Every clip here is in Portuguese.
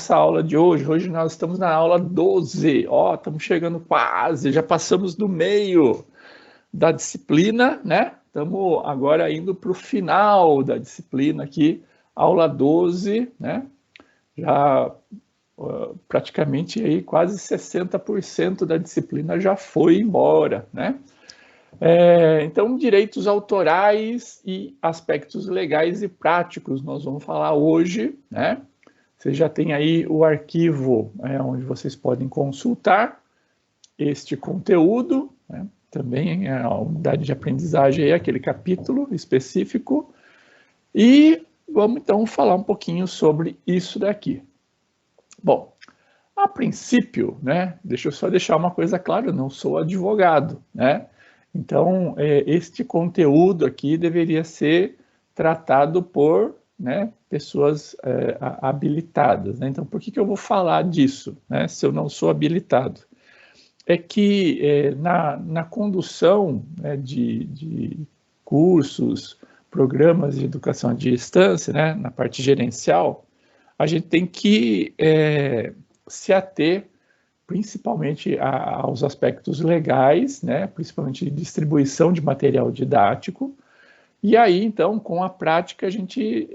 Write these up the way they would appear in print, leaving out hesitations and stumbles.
nossa aula de hoje. Hoje nós estamos na aula 12. Ó, estamos chegando quase, já passamos do meio da disciplina, né? Estamos agora indo para o final da disciplina aqui, aula 12, né? Já praticamente aí quase 60% da disciplina já foi embora, né? Então, direitos autorais e aspectos legais e práticos nós vamos falar hoje, né? Você já tem aí o arquivo onde vocês podem consultar este conteúdo, né? Também a unidade de aprendizagem é aquele capítulo específico. E vamos então falar um pouquinho sobre isso daqui. Bom, a princípio, né? Deixa eu só deixar uma coisa clara, eu não sou advogado, né? Então, este conteúdo aqui deveria ser tratado por, né, pessoas habilitadas, né? Então, por que eu vou falar disso, né, se eu não sou habilitado? É que na condução, né, de cursos, programas de educação à distância, né, na parte gerencial, a gente tem que se ater principalmente aos aspectos legais, né, principalmente distribuição de material didático, e aí, então, com a prática, a gente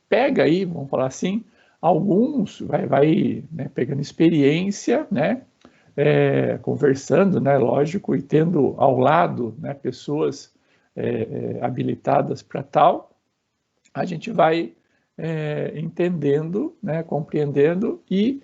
pega aí, vamos falar assim, alguns, vai né, pegando experiência, né, conversando, né, lógico, e tendo ao lado, né, pessoas habilitadas para tal, a gente vai entendendo, né, compreendendo e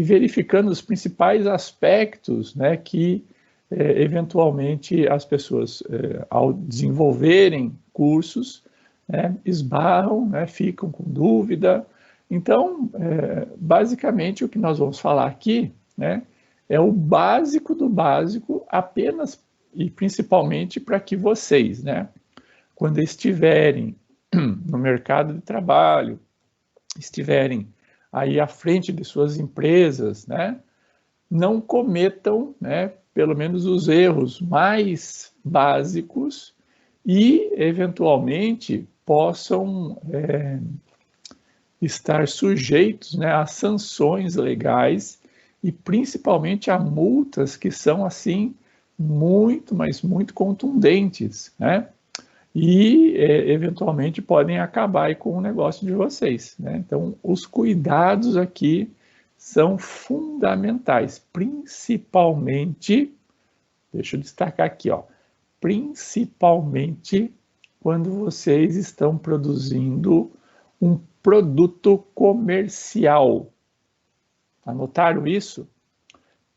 verificando os principais aspectos, né, que eventualmente as pessoas, ao desenvolverem cursos, né, esbarram, né, ficam com dúvida. Então, basicamente, o que nós vamos falar aqui, né, é o básico do básico, apenas e principalmente para que vocês, né, quando estiverem no mercado de trabalho, estiverem aí à frente de suas empresas, né, não cometam, né, pelo menos os erros mais básicos e, eventualmente, possam estar sujeitos, né, a sanções legais e, principalmente, a multas que são, assim, muito, mas muito contundentes, né? E, eventualmente, podem acabar aí com o negócio de vocês, né? Então, os cuidados aqui são fundamentais, principalmente, deixa eu destacar aqui, ó, principalmente quando vocês estão produzindo um produto comercial. Anotaram isso?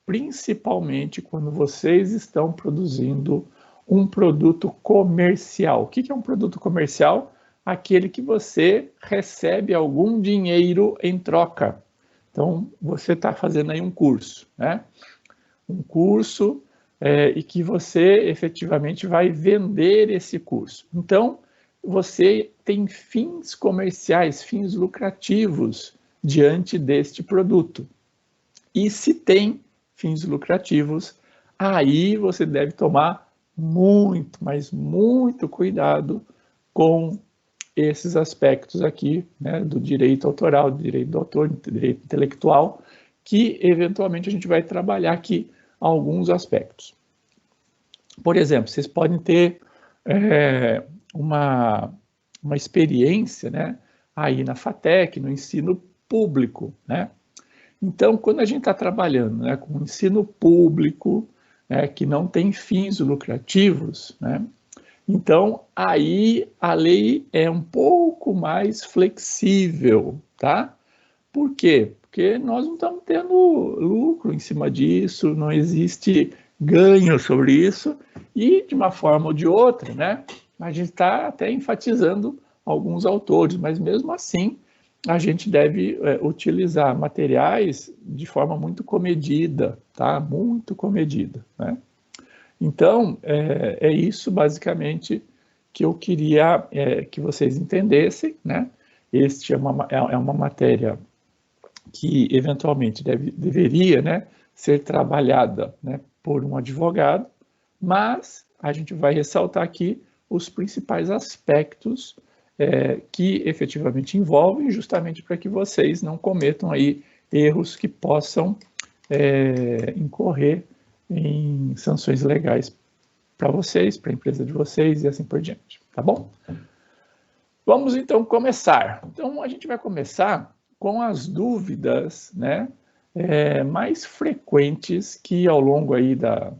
Principalmente quando vocês estão produzindo um produto comercial. O que é um produto comercial? Aquele que você recebe algum dinheiro em troca. Então, você está fazendo aí um curso, né? Um curso e que você efetivamente vai vender esse curso. Então, você tem fins comerciais, fins lucrativos diante deste produto. E se tem fins lucrativos, aí você deve tomar muito, mas muito cuidado com esses aspectos aqui, né, do direito autoral, do direito do autor, do direito intelectual, que eventualmente a gente vai trabalhar aqui alguns aspectos. Por exemplo, vocês podem ter uma experiência, né, aí na FATEC, no ensino público, né? Então, quando a gente está trabalhando, né, com ensino público, né, que não tem fins lucrativos, né, então aí a lei é um pouco mais flexível, tá? Por quê? Porque nós não estamos tendo lucro em cima disso, não existe ganho sobre isso, e de uma forma ou de outra, né, a gente está até enfatizando alguns autores, mas mesmo assim a gente deve utilizar materiais de forma muito comedida, tá? Muito comedida, né? Então, é isso basicamente que eu queria que vocês entendessem, né? Este é uma matéria que eventualmente deveria, né, ser trabalhada, né, por um advogado, mas a gente vai ressaltar aqui os principais aspectos que efetivamente envolvem, justamente para que vocês não cometam aí erros que possam incorrer em sanções legais para vocês, para a empresa de vocês e assim por diante, tá bom? Vamos então começar. Então a gente vai começar com as dúvidas, né, mais frequentes que ao longo aí da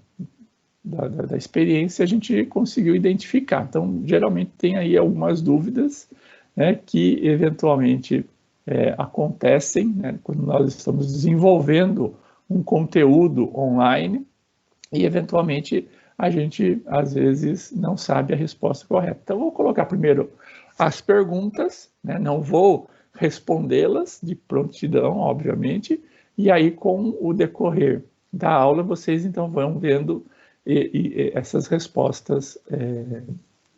experiência a gente conseguiu identificar. Então geralmente tem aí algumas dúvidas, né, que eventualmente acontecem, né, quando nós estamos desenvolvendo um conteúdo online e eventualmente a gente às vezes não sabe a resposta correta. Então vou colocar primeiro as perguntas, né, não vou respondê-las de prontidão, obviamente, e aí com o decorrer da aula vocês então vão vendo essas respostas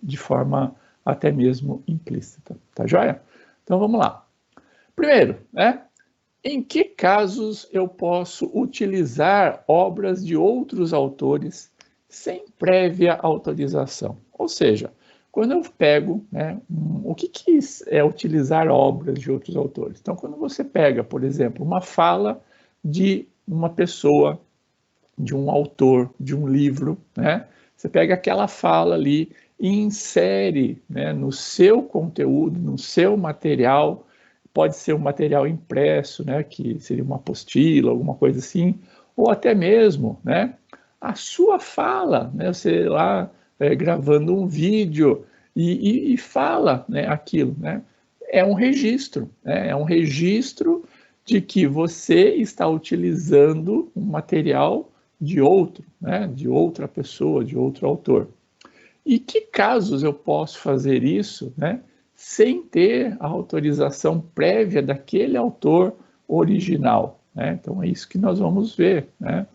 de forma até mesmo implícita, tá joia? Então vamos lá. Primeiro, né? Em que casos eu posso utilizar obras de outros autores sem prévia autorização? Ou seja, quando eu pego, né, o que é utilizar obras de outros autores? Então, quando você pega, por exemplo, uma fala de uma pessoa, de um autor, de um livro, né? Você pega aquela fala ali e insere, né, no seu conteúdo, no seu material. Pode ser um material impresso, né, que seria uma apostila, alguma coisa assim, ou até mesmo, né, a sua fala, né, você lá gravando um vídeo e fala, né, aquilo, né, é um registro, né, é um registro de que você está utilizando um material de outro, né, de outra pessoa, de outro autor. E que casos eu posso fazer isso, né, sem ter a autorização prévia daquele autor original, né? Então é isso que nós vamos ver, né?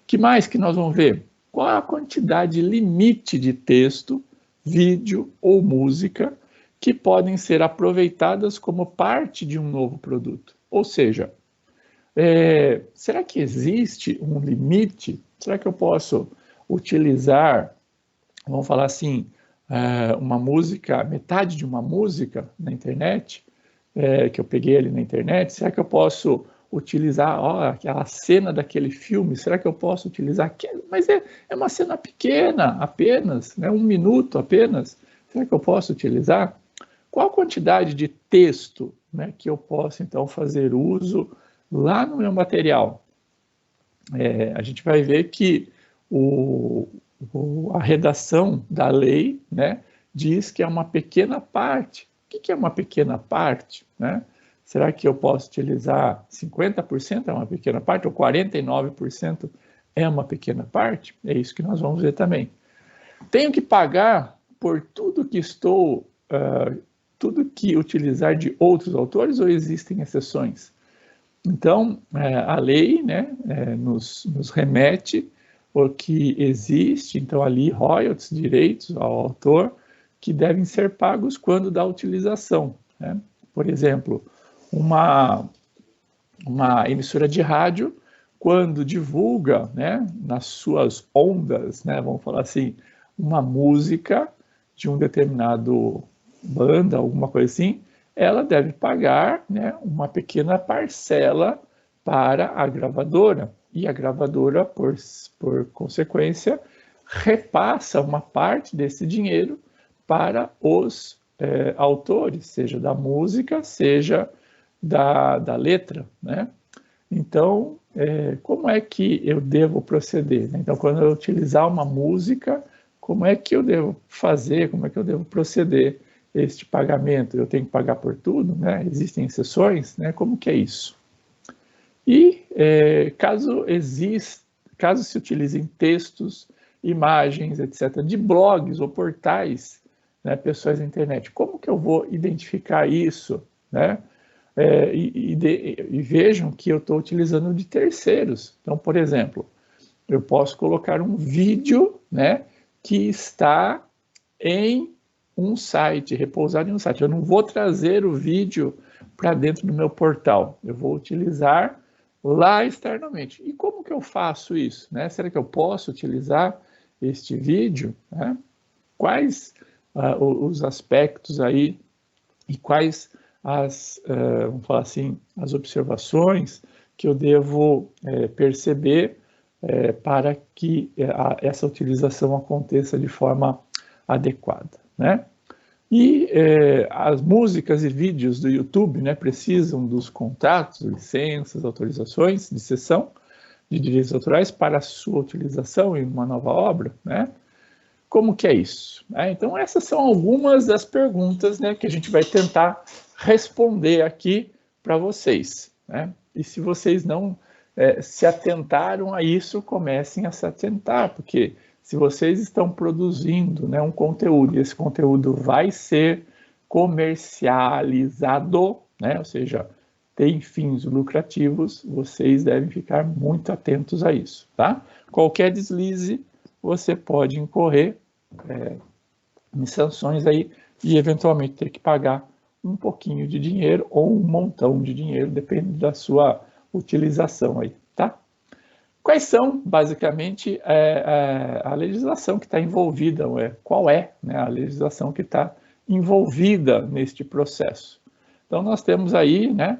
Que mais que nós vamos ver? Qual é a quantidade limite de texto, vídeo ou música que podem ser aproveitadas como parte de um novo produto? Ou seja, será que existe um limite? Será que eu posso utilizar, vamos falar assim, uma música, metade de uma música na internet, que eu peguei ali na internet? Será que eu posso utilizar aquela cena daquele filme? Será que eu posso utilizar? Mas é uma cena pequena, apenas, né, 1 minuto apenas. Será que eu posso utilizar? Qual a quantidade de texto, né, que eu posso, então, fazer uso lá no meu material? A gente vai ver que a redação da lei, né, diz que é uma pequena parte. O que é uma pequena parte, né? Será que eu posso utilizar 50% é uma pequena parte, ou 49% é uma pequena parte? É isso que nós vamos ver também. Tenho que pagar por tudo que utilizar de outros autores, ou existem exceções? Então, a lei, né, nos remete o que existe, então ali royalties, direitos ao autor, que devem ser pagos quando da utilização, né? Por exemplo, uma emissora de rádio, quando divulga, né, nas suas ondas, né, vamos falar assim, uma música de um determinado banda, alguma coisa assim, ela deve pagar, né, uma pequena parcela para a gravadora. E a gravadora, por consequência, repassa uma parte desse dinheiro para os autores, seja da música, seja da letra, né? Então, como é que eu devo proceder? Então, quando eu utilizar uma música, como é que eu devo fazer, como é que eu devo proceder este pagamento? Eu tenho que pagar por tudo, né? Existem exceções, né? Como que é isso? E caso se utilizem textos, imagens, etc., de blogs ou portais, né, pessoas na internet, como que eu vou identificar isso, né? E vejam que eu estou utilizando de terceiros. Então, por exemplo, eu posso colocar um vídeo, né, que está em um site, repousado em um site. Eu não vou trazer o vídeo para dentro do meu portal. Eu vou utilizar lá externamente. E como que eu faço isso, né? Será que eu posso utilizar este vídeo, né? Quais os aspectos aí e quais as, vamos falar assim, as observações que eu devo perceber para que essa utilização aconteça de forma adequada, né? E as músicas e vídeos do YouTube, né, precisam dos contratos, licenças, autorizações de cessão de direitos autorais para a sua utilização em uma nova obra, né? Como que é isso? Então, essas são algumas das perguntas, né, que a gente vai tentar responder aqui para vocês, né? E se vocês não se atentaram a isso, comecem a se atentar, porque se vocês estão produzindo, né, um conteúdo, e esse conteúdo vai ser comercializado, né, ou seja, tem fins lucrativos, vocês devem ficar muito atentos a isso, tá? Qualquer deslize, você pode incorrer em sanções aí e eventualmente ter que pagar um pouquinho de dinheiro ou um montão de dinheiro, depende da sua utilização aí, tá? Quais são, basicamente, a legislação que está envolvida, qual é, né, a legislação que está envolvida neste processo? Então, nós temos aí, né,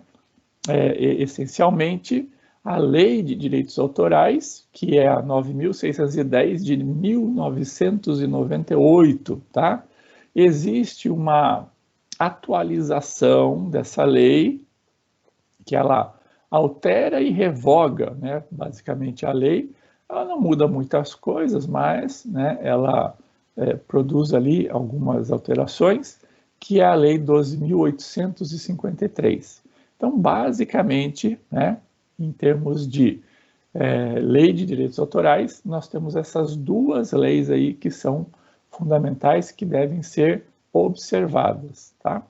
essencialmente, a Lei de Direitos Autorais, que é a 9.610 de 1998, tá? Existe uma atualização dessa lei, que ela altera e revoga, né, basicamente a lei. Ela não muda muitas coisas, mas, né, ela produz ali algumas alterações, que é a Lei 12.853. Então, basicamente, né, em termos de lei de direitos autorais, nós temos essas duas leis aí que são fundamentais, que devem ser observadas, tá?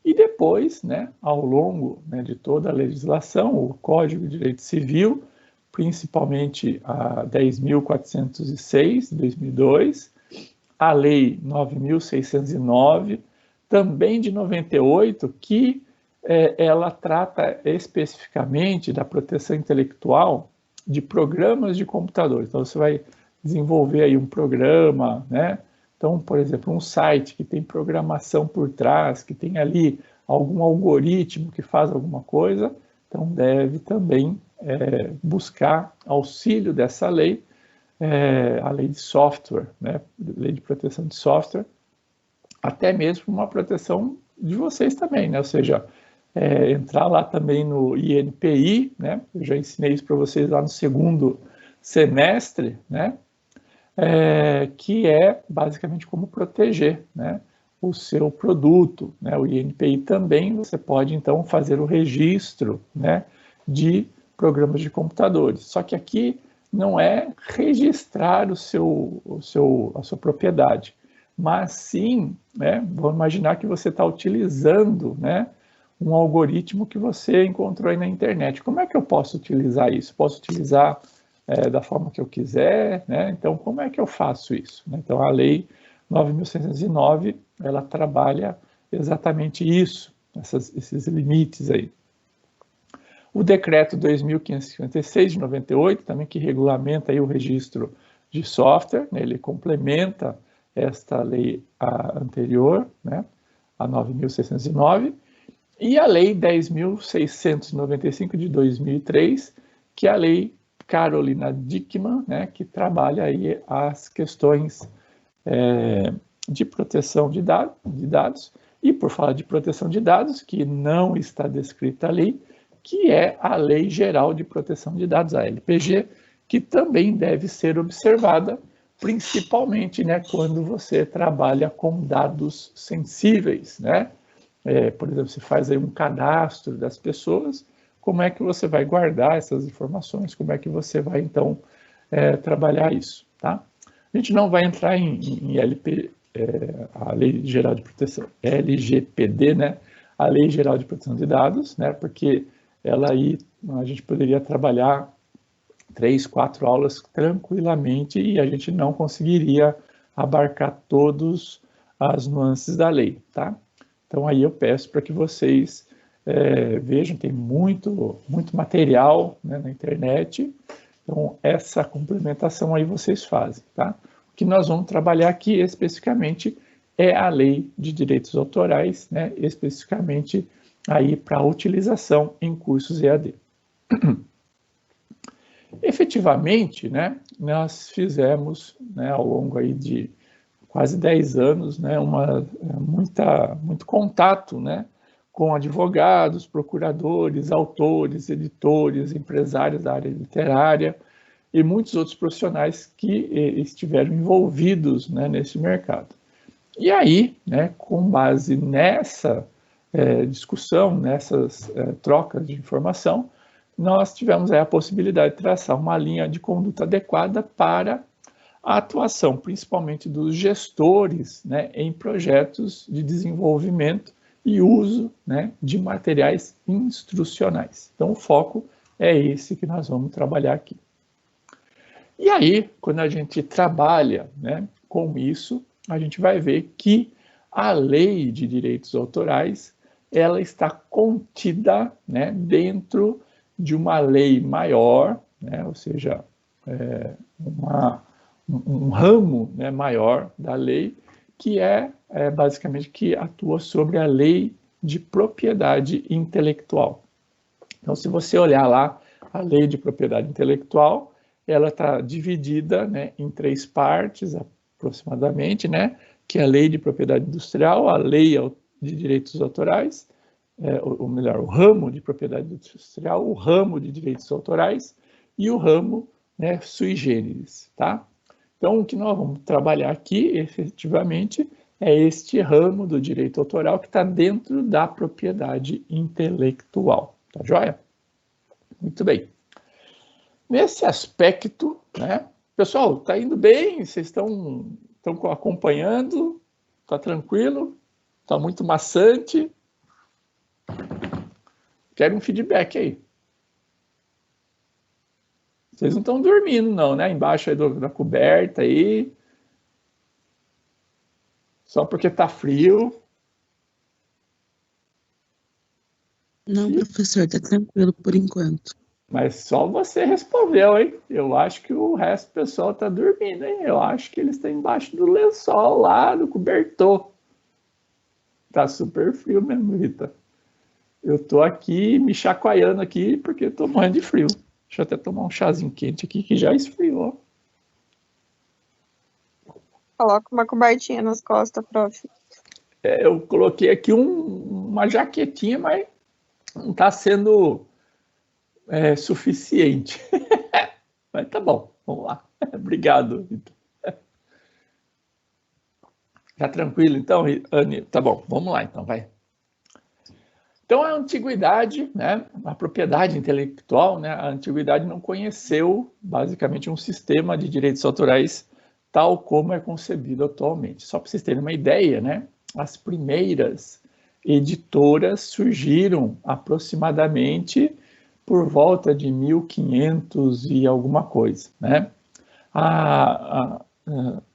E depois, né, ao longo, né, de toda a legislação, o Código de Direito Civil, principalmente a 10.406, de 2002, a Lei 9.609, também de 98, que ela trata especificamente da proteção intelectual de programas de computador. Então, você vai desenvolver aí um programa, né? Então, por exemplo, um site que tem programação por trás, que tem ali algum algoritmo que faz alguma coisa, então deve também buscar auxílio dessa lei, a lei de software, né? Lei de proteção de software, até mesmo uma proteção de vocês também, né? Ou seja, entrar lá também no INPI, né? Eu já ensinei isso para vocês lá no segundo semestre, né? Que é basicamente como proteger, né, o seu produto, né? O INPI também você pode então fazer o registro, né, de programas de computadores. Só que aqui não é registrar a sua propriedade, mas sim, né, vamos imaginar que você está utilizando, né, um algoritmo que você encontrou aí na internet. Como é que eu posso utilizar isso? Posso utilizar da forma que eu quiser, né? Então, como é que eu faço isso? Então, a Lei 9.609, ela trabalha exatamente isso, esses limites aí. O Decreto 2.556, de 98, também que regulamenta aí o registro de software, né? Ele complementa esta lei anterior, né? A 9.609, e a Lei 10.695, de 2003, que é a Lei Carolina Dickmann, né, que trabalha aí as questões de proteção de dados, e por falar de proteção de dados, que não está descrita ali, que é a Lei Geral de Proteção de Dados, a LPG, que também deve ser observada, principalmente, né, quando você trabalha com dados sensíveis, né? Por exemplo, você faz aí um cadastro das pessoas, como é que você vai guardar essas informações, como é que você vai, então, trabalhar isso, tá? A gente não vai entrar em a Lei Geral de Proteção, LGPD, né? A Lei Geral de Proteção de Dados, né? Porque ela aí, a gente poderia trabalhar 3, 4 aulas tranquilamente e a gente não conseguiria abarcar todas as nuances da lei, tá? Então, aí eu peço para que vocês vejam, tem muito material, né, na internet, então essa complementação aí vocês fazem, tá? O que nós vamos trabalhar aqui especificamente é a Lei de Direitos Autorais, né, especificamente aí para utilização em cursos EAD. Efetivamente, né, nós fizemos, né, ao longo aí de quase 10 anos, né, muito contato, né, com advogados, procuradores, autores, editores, empresários da área literária e muitos outros profissionais que estiveram envolvidos, né, nesse mercado. E aí, né, com base nessa discussão, nessas trocas de informação, nós tivemos aí a possibilidade de traçar uma linha de conduta adequada para a atuação, principalmente dos gestores, né, em projetos de desenvolvimento e uso, né, de materiais instrucionais. Então, o foco é esse que nós vamos trabalhar aqui. E aí, quando a gente trabalha, né, com isso, a gente vai ver que a Lei de Direitos Autorais ela está contida, né, dentro de uma lei maior, né, ou seja, um ramo, né, maior da lei, que basicamente que atua sobre a lei de propriedade intelectual. Então, se você olhar lá a lei de propriedade intelectual, ela está dividida, né, em 3 partes aproximadamente, né, que é a lei de propriedade industrial, a lei de direitos autorais, ou melhor, o ramo de propriedade industrial, o ramo de direitos autorais e o ramo, né, sui generis, tá? Então, o que nós vamos trabalhar aqui, efetivamente, é este ramo do direito autoral que está dentro da propriedade intelectual, tá joia? Muito bem. Nesse aspecto, né, pessoal, está indo bem? Vocês estão acompanhando? Está tranquilo? Está muito maçante? Quero um feedback aí. Vocês não estão dormindo não, né? Embaixo aí da coberta aí. Só porque está frio. Não, professor, está tranquilo por enquanto. Mas só você respondeu, hein? Eu acho que o resto do pessoal está dormindo, hein? Eu acho que eles estão embaixo do lençol lá, do cobertor. Tá super frio mesmo, Rita. Eu tô aqui me chacoalhando aqui porque tô morrendo de frio. Deixa eu até tomar um chazinho quente aqui que já esfriou. Coloca uma cobertinha nas costas, prof. Eu coloquei aqui uma jaquetinha, mas não tá sendo suficiente. Mas tá bom, vamos lá. Obrigado, Rita. Tá tranquilo então, Anny? Tá bom, vamos lá então, vai. Então, a antiguidade, né, a propriedade intelectual, né, a antiguidade não conheceu, basicamente, um sistema de direitos autorais tal como é concebido atualmente. Só para vocês terem uma ideia, né, as primeiras editoras surgiram aproximadamente por volta de 1500 e alguma coisa, né?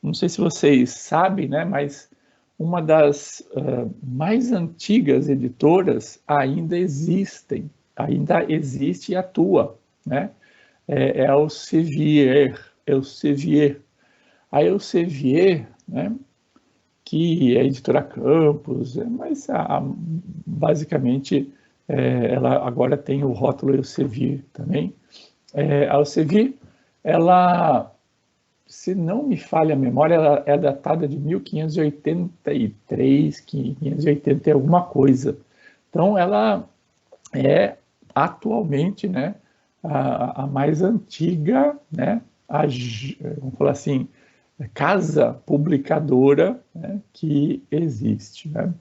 Não sei se vocês sabem, né, mas uma das mais antigas editoras ainda existe e atua, né? É a Elsevier. A Elsevier, né, que é a editora Campos, mas basicamente ela agora tem o rótulo Elsevier também. A Elsevier, ela, se não me falha a memória, ela é datada de 1583, 580 e alguma coisa. Então, ela é atualmente, né, a mais antiga, né, vamos falar assim, casa publicadora, né, que existe, né?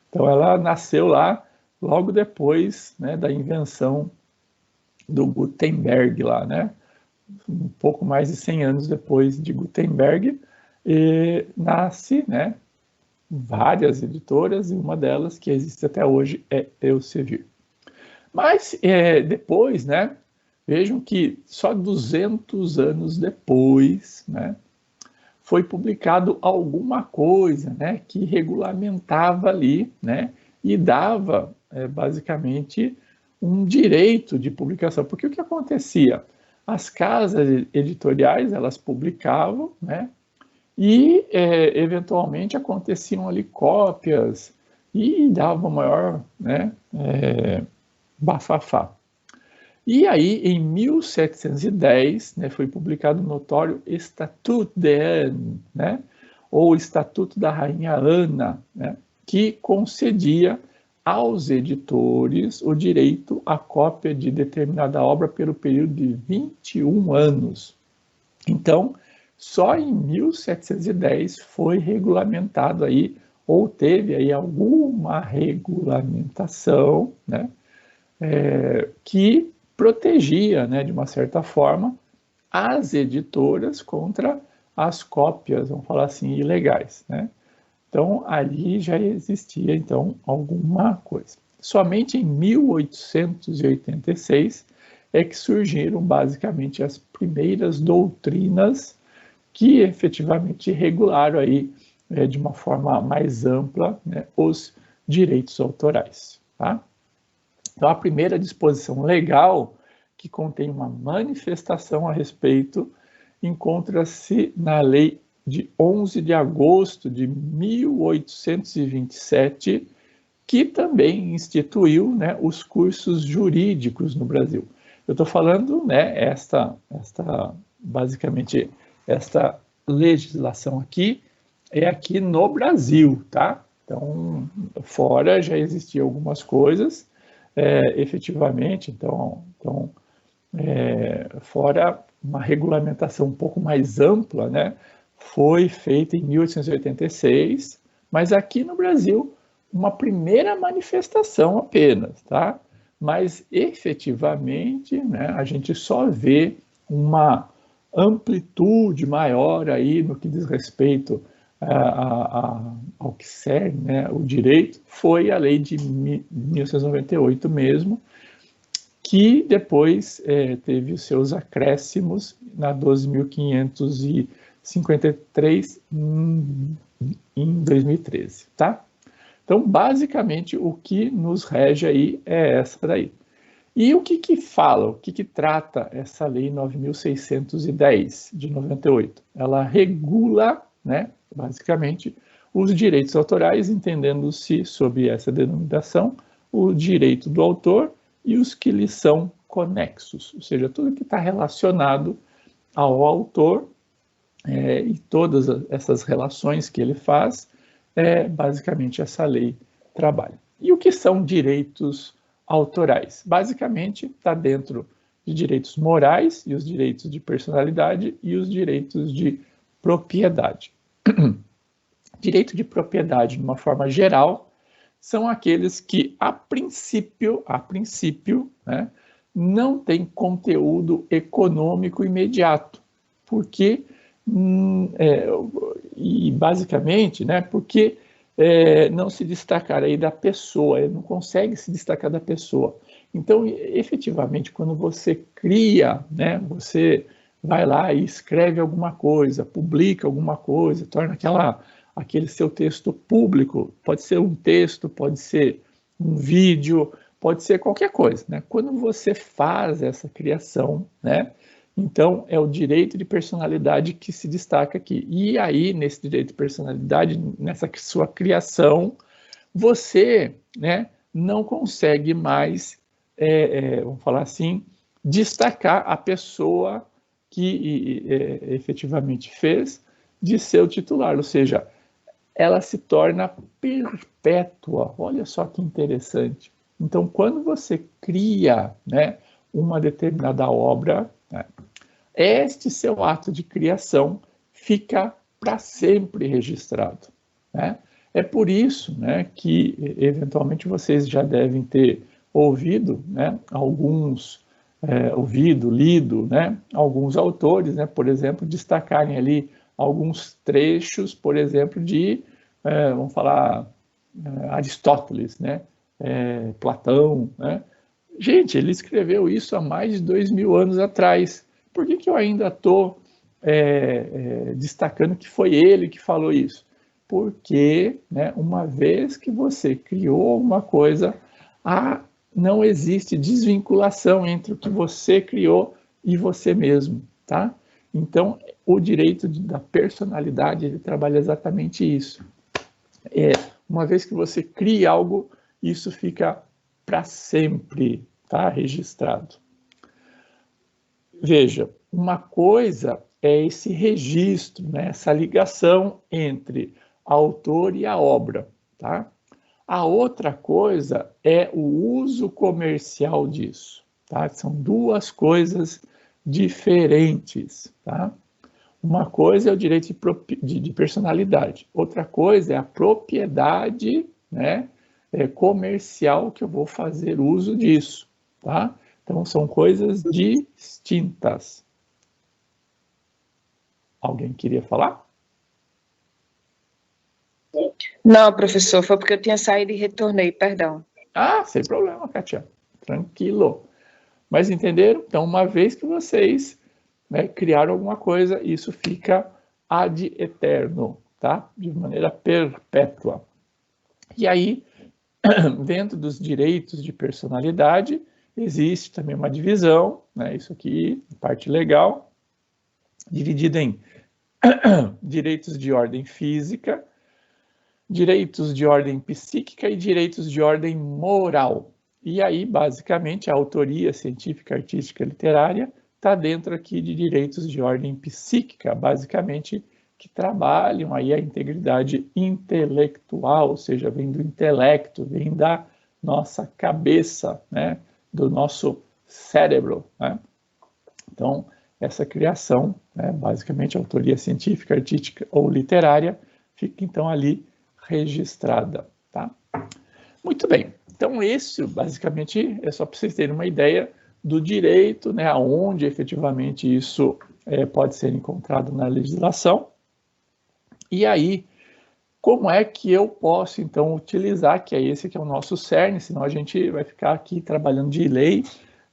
Então, ela nasceu lá logo depois, né, da invenção do Gutenberg lá, né? Um pouco mais de 100 anos depois de Gutenberg, e nasce, né, várias editoras, e uma delas que existe até hoje é Elsevier. Mas depois, né, vejam que só 200 anos depois, né, foi publicado alguma coisa, né, que regulamentava ali, né, e dava basicamente um direito de publicação. Porque o que acontecia? As casas editoriais, elas publicavam, né, e eventualmente aconteciam ali cópias e dava maior, né, bafafá. E aí, em 1710, né, foi publicado o notório Statut de Anne, né, ou Estatuto da Rainha Ana, né, que concedia aos editores o direito à cópia de determinada obra pelo período de 21 anos. Então, só em 1710 foi regulamentado aí, ou teve aí alguma regulamentação, né, que protegia, né, de uma certa forma, as editoras contra as cópias, vamos falar assim, ilegais, né? Então, ali já existia, então, alguma coisa. Somente em 1886 é que surgiram, basicamente, as primeiras doutrinas que efetivamente regularam aí, de uma forma mais ampla, né, os direitos autorais, tá? Então, a primeira disposição legal, que contém uma manifestação a respeito, encontra-se na Lei de 11 de agosto de 1827, que também instituiu, né, os cursos jurídicos no Brasil. Eu estou falando, né, basicamente, esta legislação aqui é aqui no Brasil, tá? Então, fora já existiam algumas coisas, efetivamente, então fora uma regulamentação um pouco mais ampla, né, foi feita em 1886, mas aqui no Brasil, uma primeira manifestação apenas, tá? Mas efetivamente, né, a gente só vê uma amplitude maior aí no que diz respeito ao que serve, né, o direito, foi a lei de 1998 mesmo, que depois teve os seus acréscimos na 12.553 em 2013, tá? Então, basicamente, o que nos rege aí é essa daí. E o que fala, o que trata essa lei 9.610 de 98? Ela regula, né, basicamente, os direitos autorais, entendendo-se sob essa denominação o direito do autor e os que lhe são conexos, ou seja, tudo que está relacionado ao autor e todas essas relações que ele faz, basicamente essa lei trabalha. E o que são direitos autorais? Basicamente está dentro de direitos morais e os direitos de personalidade e os direitos de propriedade. Direito de propriedade, de uma forma geral, são aqueles que, a princípio, né, não tem conteúdo econômico imediato, porque, e basicamente, né, porque não se destacar aí da pessoa, ele não consegue se destacar da pessoa. Então, efetivamente, quando você cria, né, você vai lá e escreve alguma coisa, publica alguma coisa, torna aquele seu texto público, pode ser um texto, pode ser um vídeo, pode ser qualquer coisa, né? Quando você faz essa criação, né? Então, é o direito de personalidade que se destaca aqui. E aí, nesse direito de personalidade, nessa sua criação, você, né, não consegue mais, vamos falar assim, destacar a pessoa que efetivamente fez de seu titular, ou seja, ela se torna perpétua. Olha só que interessante. Então, quando você cria, né, uma determinada obra, né, este seu ato de criação fica para sempre registrado, né? É por isso, né, que eventualmente vocês já devem ter ouvido, né, lido, né, alguns autores, né, por exemplo, destacarem ali alguns trechos, por exemplo, de, vamos falar, Aristóteles, né, Platão, né? Gente, ele escreveu isso há mais de 2.000 anos atrás. Por que eu ainda estou destacando que foi ele que falou isso? Porque, né, uma vez que você criou uma coisa, não existe desvinculação entre o que você criou e você mesmo, tá? Então, o direito da personalidade, ele trabalha exatamente isso. Uma vez que você cria algo, isso fica para sempre, tá? Registrado. Veja, uma coisa é esse registro, né? Essa ligação entre autor e a obra, tá? A outra coisa é o uso comercial disso, tá? São duas coisas diferentes, tá? Uma coisa é o direito de personalidade, outra coisa é a propriedade, né, comercial que eu vou fazer uso disso, tá? Então, são coisas distintas. Alguém queria falar? Não, professor, foi porque eu tinha saído e retornei, perdão. Ah, sem problema, Kátia. Tranquilo. Mas entenderam? Então, uma vez que vocês, né, criaram alguma coisa, isso fica ad eterno, tá? De maneira perpétua. E aí, dentro dos direitos de personalidade, existe também uma divisão, né? Isso aqui, parte legal, dividida em direitos de ordem física, direitos de ordem psíquica e direitos de ordem moral. E aí, basicamente, a autoria científica, artística, literária está dentro aqui de direitos de ordem psíquica, basicamente, que trabalham aí a integridade intelectual, ou seja, vem do intelecto, vem da nossa cabeça, né, do nosso cérebro, né? Então, essa criação, né, basicamente, a autoria científica, artística ou literária, fica então ali registrada, tá? Muito bem. Então, isso, basicamente, é só para vocês terem uma ideia do direito, né, aonde efetivamente isso pode ser encontrado na legislação. E aí, como é que eu posso, então, utilizar, que é esse que é o nosso cerne, senão a gente vai ficar aqui trabalhando de lei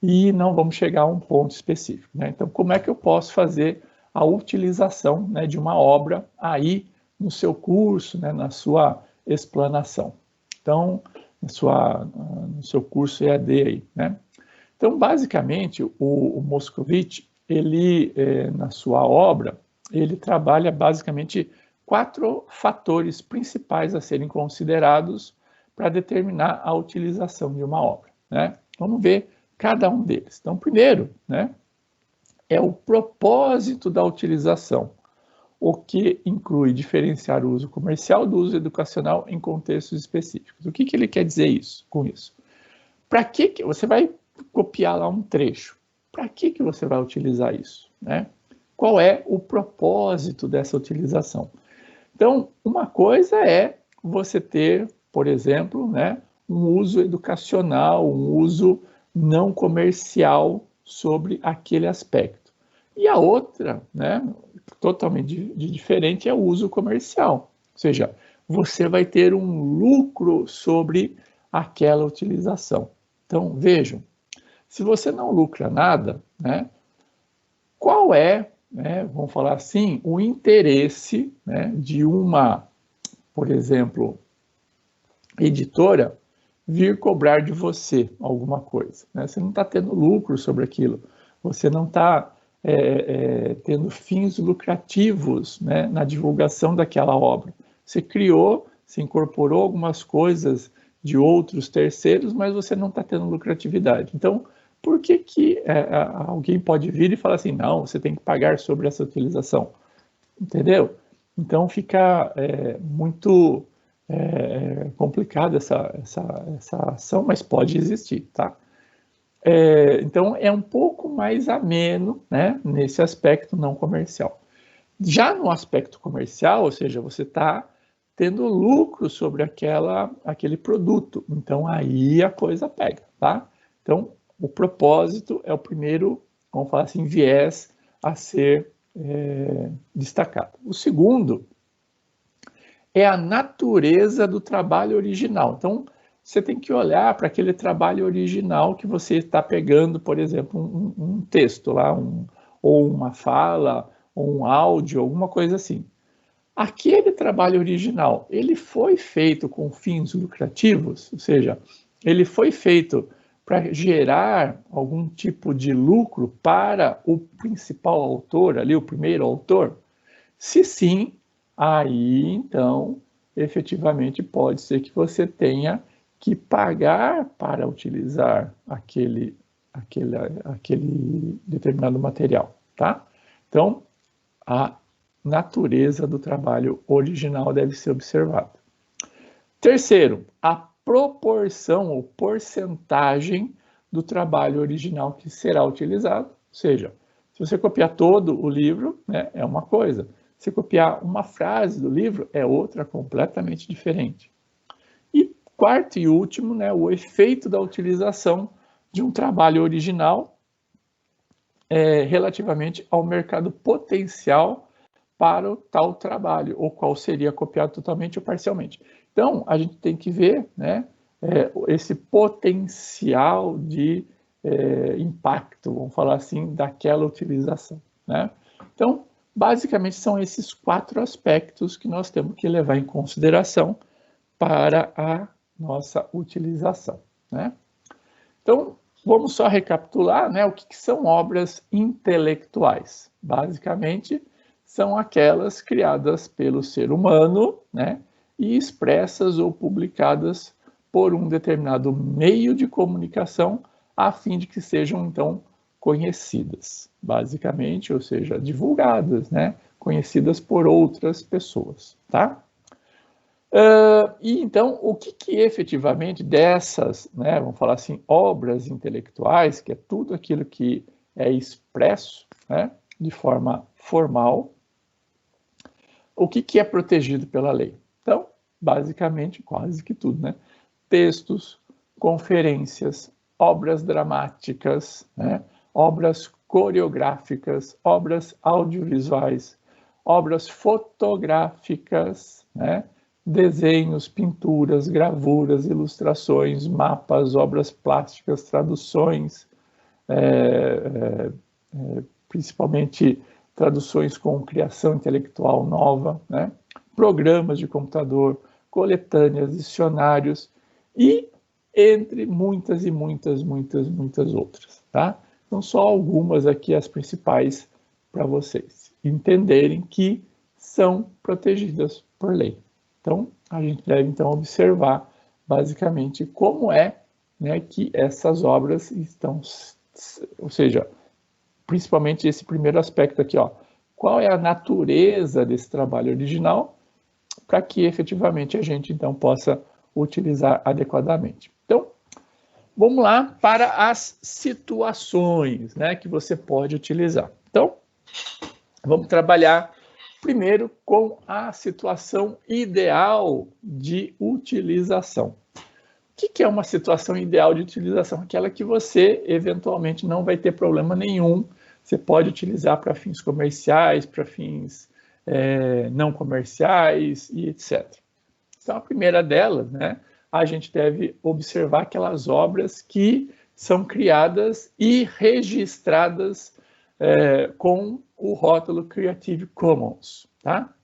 e não vamos chegar a um ponto específico, né? Então, como é que eu posso fazer a utilização, né, de uma obra aí no seu curso, né, na sua explanação? Então, no seu curso EAD aí, né? Então, basicamente, o Moscovitch, ele, na sua obra, ele trabalha basicamente 4 fatores principais a serem considerados para determinar a utilização de uma obra, né? Vamos ver cada um deles. Então, primeiro, né, é o propósito da utilização, o que inclui diferenciar o uso comercial do uso educacional em contextos específicos. O que ele quer dizer com isso? Para que você vai copiar lá um trecho? Para que você vai utilizar isso, né? Qual é o propósito dessa utilização? Então, uma coisa é você ter, por exemplo, né, um uso educacional, um uso não comercial sobre aquele aspecto. E a outra, né, totalmente diferente, é o uso comercial. Ou seja, você vai ter um lucro sobre aquela utilização. Então, vejam, se você não lucra nada, né, qual é, né, vamos falar assim, o interesse, né, de uma, por exemplo, editora vir cobrar de você alguma coisa, né? Você não está tendo lucro sobre aquilo, você não está tendo fins lucrativos, né, na divulgação daquela obra. Você criou, você incorporou algumas coisas de outros terceiros, mas você não está tendo lucratividade. Então, por que alguém pode vir e falar assim, não, você tem que pagar sobre essa utilização? Entendeu? Então, fica muito complicada essa ação, mas pode existir, tá? Então, é um pouco mais ameno, né, nesse aspecto não comercial. Já no aspecto comercial, ou seja, você está tendo lucro sobre aquele produto. Então, aí a coisa pega, tá? Então, o propósito é o primeiro, vamos falar assim, viés a ser destacado. O segundo é a natureza do trabalho original. Então, você tem que olhar para aquele trabalho original que você está pegando, por exemplo, um texto lá, ou uma fala, ou um áudio, alguma coisa assim. Aquele trabalho original, ele foi feito com fins lucrativos, ou seja, ele foi feito para gerar algum tipo de lucro para o principal autor, ali, o primeiro autor? Se sim, aí então, efetivamente, pode ser que você tenha que pagar para utilizar aquele determinado material, tá? Então, a natureza do trabalho original deve ser observada. Terceiro, a proporção ou porcentagem do trabalho original que será utilizado. Ou seja, se você copiar todo o livro, né, é uma coisa. Se copiar uma frase do livro, é outra completamente diferente. E quarto e último, né, o efeito da utilização de um trabalho original relativamente ao mercado potencial para o tal trabalho, ou qual seria copiado totalmente ou parcialmente. Então, a gente tem que ver, né, esse potencial de impacto, vamos falar assim, daquela utilização, né? Então, basicamente, são esses 4 aspectos que nós temos que levar em consideração para a nossa utilização, né? Então, vamos só recapitular, né, o que são obras intelectuais. Basicamente, são aquelas criadas pelo ser humano, né, e expressas ou publicadas por um determinado meio de comunicação, a fim de que sejam, então, conhecidas, basicamente, ou seja, divulgadas, né, conhecidas por outras pessoas, tá? E então, o que efetivamente dessas, né, vamos falar assim, obras intelectuais, que é tudo aquilo que é expresso, né, de forma formal, o que é protegido pela lei? Então, basicamente, quase que tudo, né? Textos, conferências, obras dramáticas, né? Obras coreográficas, obras audiovisuais, obras fotográficas, né? Desenhos, pinturas, gravuras, ilustrações, mapas, obras plásticas, traduções, principalmente traduções com criação intelectual nova, né? Programas de computador, coletâneas, dicionários e entre muitas e muitas outras, tá? Então, só algumas aqui, as principais, para vocês entenderem que são protegidas por lei. Então, a gente deve, então, observar, basicamente, como é, né, que essas obras estão, ou seja, principalmente esse primeiro aspecto aqui, ó, qual é a natureza desse trabalho original, para que efetivamente a gente então possa utilizar adequadamente. Então, vamos lá para as situações, né, que você pode utilizar. Então, vamos trabalhar primeiro com a situação ideal de utilização. O que é uma situação ideal de utilização? Aquela que você eventualmente não vai ter problema nenhum. Você pode utilizar para fins comerciais, para fins não comerciais e etc. Então, a primeira delas, né, a gente deve observar aquelas obras que são criadas e registradas com o rótulo Creative Commons, tá?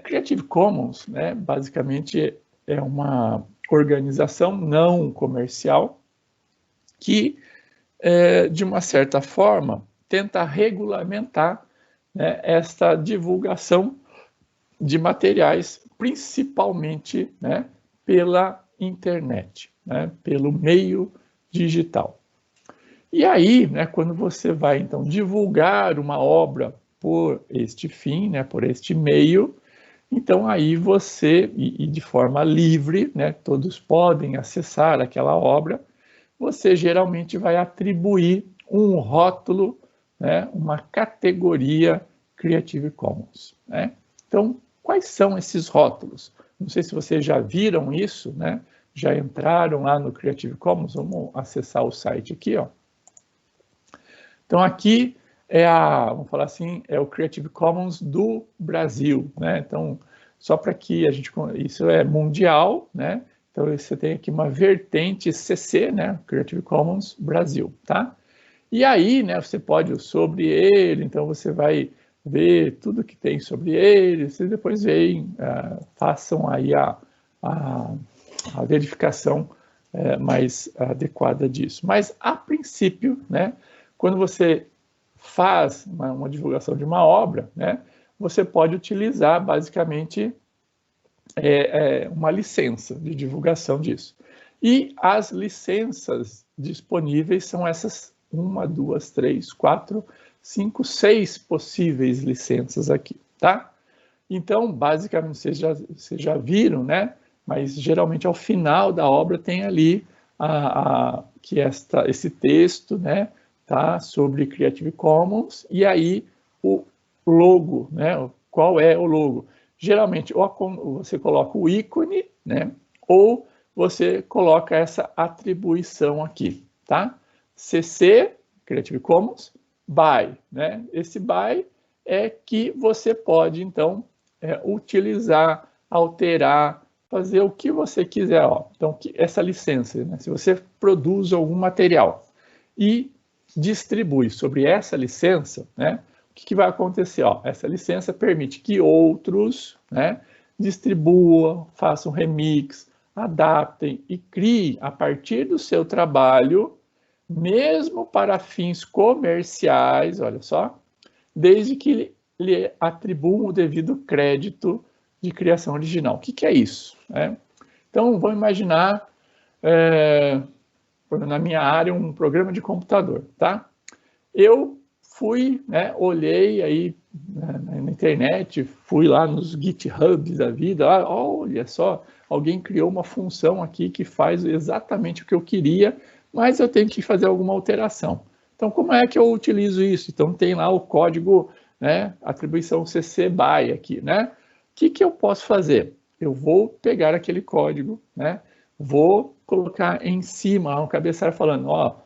Creative Commons, né, basicamente é uma organização não comercial que, de uma certa forma, tenta regulamentar, né, esta divulgação de materiais, principalmente, né, pela internet, né, pelo meio digital. E aí, né, quando você vai, então, divulgar uma obra por este fim, né, por este meio, então aí você, e de forma livre, né, todos podem acessar aquela obra, você geralmente vai atribuir um rótulo, né, uma categoria Creative Commons, né? Então, quais são esses rótulos? Não sei se vocês já viram isso, né? Já entraram lá no Creative Commons, vamos acessar o site aqui, ó. Então, aqui vamos falar assim, é o Creative Commons do Brasil, né? Então, só para que a gente, isso é mundial, né? Então, você tem aqui uma vertente CC, né? Creative Commons Brasil, tá? E aí, né, você pode, sobre ele, então você vai ver tudo que tem sobre ele, vocês depois veem, façam aí a verificação mais adequada disso. Mas, a princípio, né, quando você faz uma divulgação de uma obra, né, você pode utilizar, basicamente, uma licença de divulgação disso. E as licenças disponíveis são essas 1, 2, 3, 4, 5, 6 possíveis licenças aqui, tá? Então, basicamente, vocês já viram, né? Mas geralmente ao final da obra tem ali esse texto, né? Tá? Sobre Creative Commons, e aí o logo, né? Qual é o logo? Geralmente, ou você coloca o ícone, né? Ou você coloca essa atribuição aqui, tá? CC, Creative Commons, BY, né? Esse BY é que você pode, então, utilizar, alterar, fazer o que você quiser. Ó. Então, essa licença, né? Se você produz algum material e distribui sobre essa licença, né? O que vai acontecer? Ó, essa licença permite que outros, né, distribuam, façam remix, adaptem e criem a partir do seu trabalho, mesmo para fins comerciais, olha só, desde que lhe atribuam o devido crédito de criação original. O que é isso? Então, vamos imaginar, na minha área, um programa de computador, tá? Eu fui, né, olhei aí na internet, fui lá nos GitHubs da vida, olha só, alguém criou uma função aqui que faz exatamente o que eu queria, mas eu tenho que fazer alguma alteração. Então, como é que eu utilizo isso? Então, tem lá o código, né, atribuição CC BY aqui, né? O que eu posso fazer? Eu vou pegar aquele código, né? Vou colocar em cima um cabeçalho falando, ó,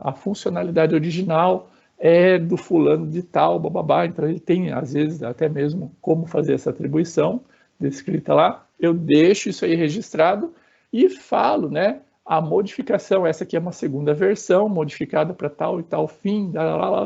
a funcionalidade original é do fulano de tal, bababá. Então, ele tem, às vezes, até mesmo como fazer essa atribuição descrita lá. Eu deixo isso aí registrado e falo, né? A modificação, essa aqui é uma segunda versão, modificada para tal e tal fim,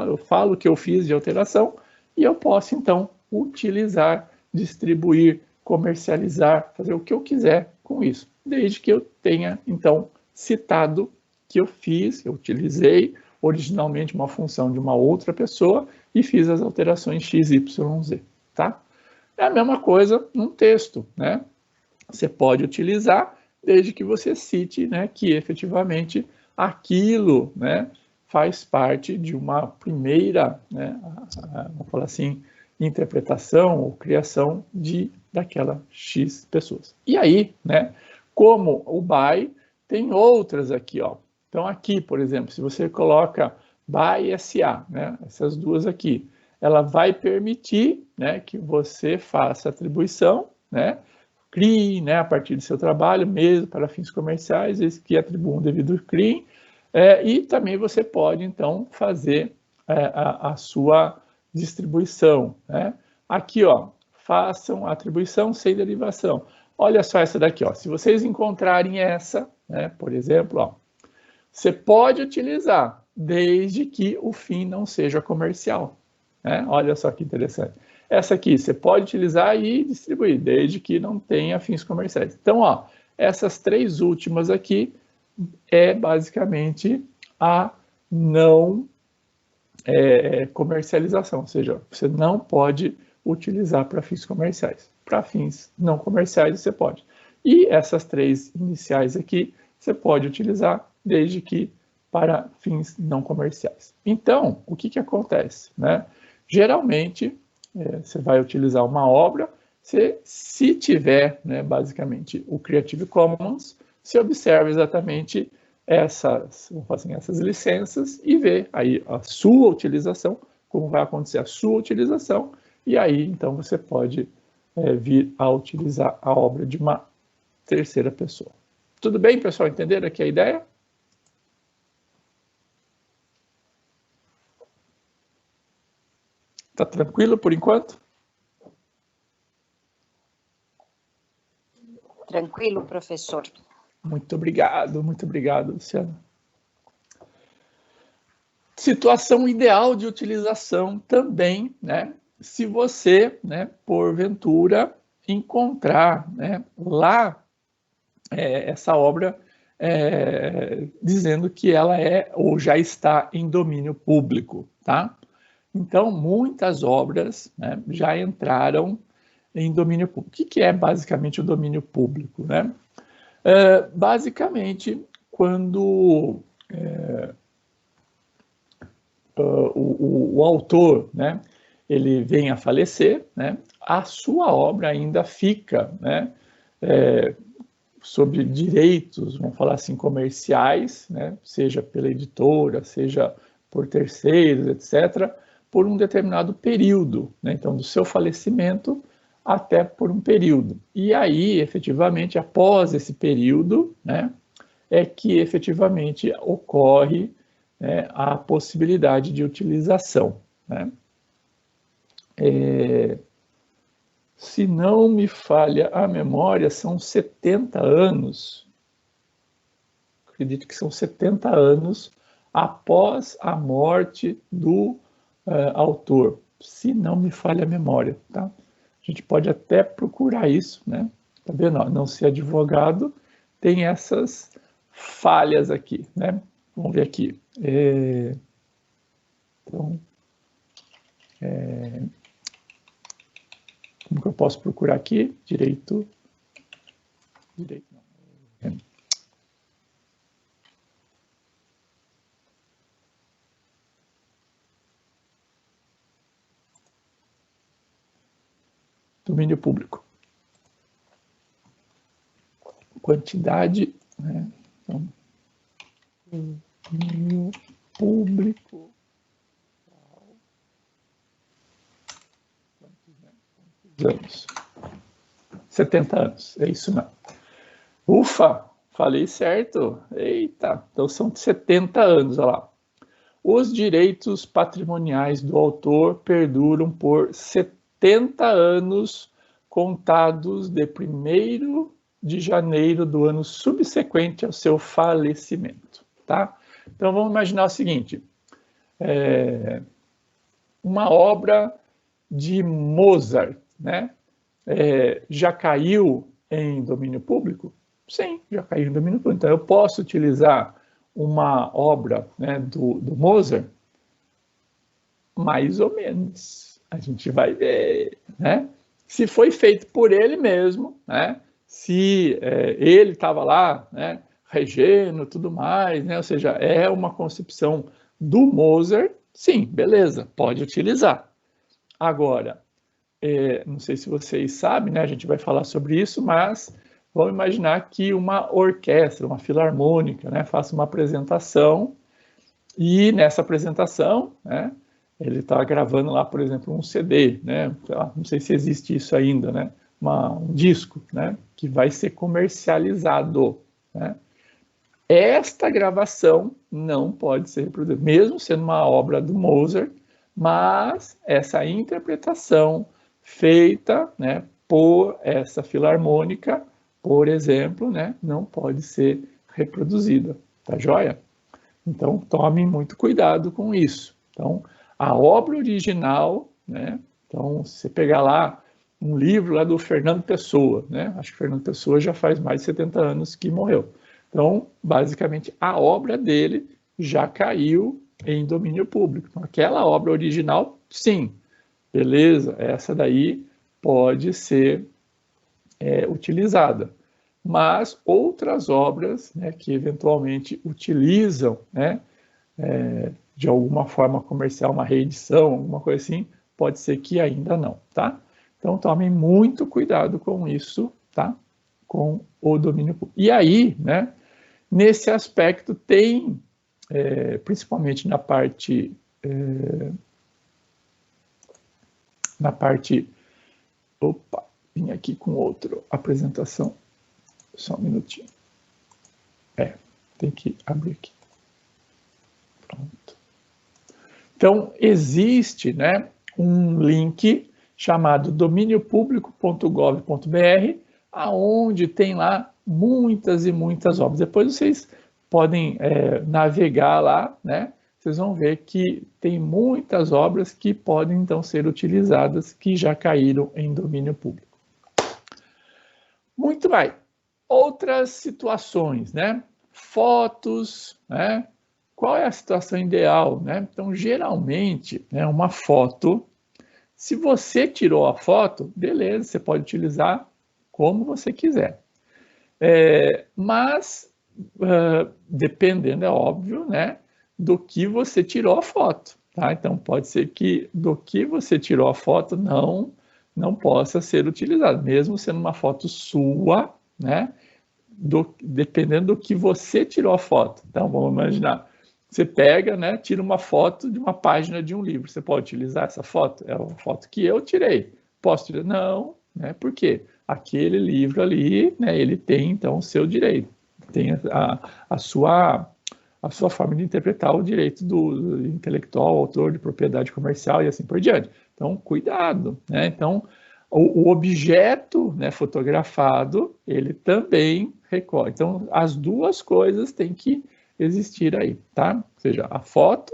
eu falo o que eu fiz de alteração e eu posso, então, utilizar, distribuir, comercializar, fazer o que eu quiser com isso, desde que eu tenha, então, citado que eu fiz, eu utilizei originalmente uma função de uma outra pessoa e fiz as alterações x, y, z, tá? É a mesma coisa num texto, né? Você pode utilizar desde que você cite, né, que efetivamente aquilo, né, faz parte de uma primeira, né, vamos falar assim, interpretação ou criação daquela X pessoas. E aí, né, como o BY, tem outras aqui, ó. Então aqui, por exemplo, se você coloca BY SA, né, essas duas aqui, ela vai permitir, né, que você faça atribuição, né, crie, né, a partir do seu trabalho, mesmo para fins comerciais, eles que atribuam devido criem, e também você pode, então, fazer a sua distribuição, né? Aqui, ó, façam atribuição sem derivação. Olha só essa daqui, ó. Se vocês encontrarem essa, né, por exemplo, ó, você pode utilizar, desde que o fim não seja comercial, né? Olha só que interessante. Essa aqui você pode utilizar e distribuir, desde que não tenha fins comerciais. Então, ó, essas três últimas aqui é basicamente a não comercialização, ou seja, você não pode utilizar para fins comerciais. Para fins não comerciais você pode. E essas três iniciais aqui você pode utilizar desde que para fins não comerciais. Então, o que acontece, né? Geralmente, você vai utilizar uma obra, se tiver, né, basicamente, o Creative Commons, você observa exatamente essas licenças e vê aí a sua utilização, como vai acontecer a sua utilização, e aí, então, você pode vir a utilizar a obra de uma terceira pessoa. Tudo bem, pessoal? Entenderam aqui a ideia? Tá tranquilo por enquanto? Tranquilo, professor. Muito obrigado, Luciana. Situação ideal de utilização também, né? Se você, né, porventura, encontrar, né, lá essa obra dizendo que ela é ou já está em domínio público, tá? Então, muitas obras, né, já entraram em domínio público. O que é basicamente o domínio público, né? Basicamente, quando o autor, né, ele vem a falecer, né, a sua obra ainda fica, né, sobre direitos, vamos falar assim, comerciais, né, seja pela editora, seja por terceiros, etc., por um determinado período, né, então do seu falecimento até por um período. E aí, efetivamente, após esse período, né, é que efetivamente ocorre, né, a possibilidade de utilização, né. Se não me falha a memória, são 70 anos, acredito que são 70 anos após a morte do autor, se não me falha a memória, tá? A gente pode até procurar isso, né? Tá vendo? Não ser advogado tem essas falhas aqui, né? Vamos ver aqui. Então, como que eu posso procurar aqui? Direito não. Domínio público. Quantidade, né? Então, domínio público. Anos. 70 anos, é isso mesmo. Ufa, falei certo. Eita, então são 70 anos, olha lá. Os direitos patrimoniais do autor perduram por 70 anos, contados de 1º de janeiro do ano subsequente ao seu falecimento, tá? Então vamos imaginar o seguinte, uma obra de Mozart, né? Já caiu em domínio público? Sim, já caiu em domínio público. Então, eu posso utilizar uma obra, né, do Mozart? Mais ou menos. A gente vai ver, né? Se foi feito por ele mesmo, né? Se ele estava lá, né, regendo, tudo mais, né? Ou seja, é uma concepção do Mozart, sim, beleza, pode utilizar. Agora, não sei se vocês sabem, né, a gente vai falar sobre isso, mas vamos imaginar que uma orquestra, uma filarmônica, né, faça uma apresentação e nessa apresentação, né, ele está gravando lá, por exemplo, um CD, né, não sei se existe isso ainda, né, um disco, né, que vai ser comercializado, né. Esta gravação não pode ser reproduzida, mesmo sendo uma obra do Mozart, mas essa interpretação feita, né, por essa filarmônica, por exemplo, né, não pode ser reproduzida, tá joia? Então, tomem muito cuidado com isso. Então, a obra original, né, então, se você pegar lá um livro lá do Fernando Pessoa, né, acho que Fernando Pessoa já faz mais de 70 anos que morreu. Então, basicamente, a obra dele já caiu em domínio público. Então, aquela obra original, sim, beleza, essa daí pode ser utilizada. Mas outras obras, né, que eventualmente utilizam, né, de alguma forma comercial, uma reedição, alguma coisa assim, pode ser que ainda não, tá? Então tomem muito cuidado com isso, tá? Com o domínio público. E aí, né, nesse aspecto tem, principalmente na parte opa, vim aqui com outra apresentação, só um minutinho, tem que abrir aqui, pronto. Então, existe, né, um link chamado dominiopublico.gov.br, aonde tem lá muitas e muitas obras. Depois vocês podem navegar lá, né, vocês vão ver que tem muitas obras que podem, então, ser utilizadas, que já caíram em domínio público. Muito bem. Outras situações, né? Fotos, né? Qual é a situação ideal, né? Então, geralmente, né, uma foto, se você tirou a foto, beleza, você pode utilizar como você quiser. Mas, dependendo, é óbvio, né, do que você tirou a foto, tá? Então, pode ser que do que você tirou a foto não possa ser utilizado, mesmo sendo uma foto sua, né? Dependendo do que você tirou a foto. Então, vamos imaginar, você pega, né, tira uma foto de uma página de um livro. Você pode utilizar essa foto? É uma foto que eu tirei. Posso tirar? Não, né? Por quê? Aquele livro ali, né, ele tem, então, o seu direito. Tem a sua forma de interpretar o direito do intelectual, autor de propriedade comercial e assim por diante. Então, cuidado, né? Então, o objeto, né, fotografado, ele também recorre. Então, as duas coisas têm que existir aí, tá? Ou seja, a foto,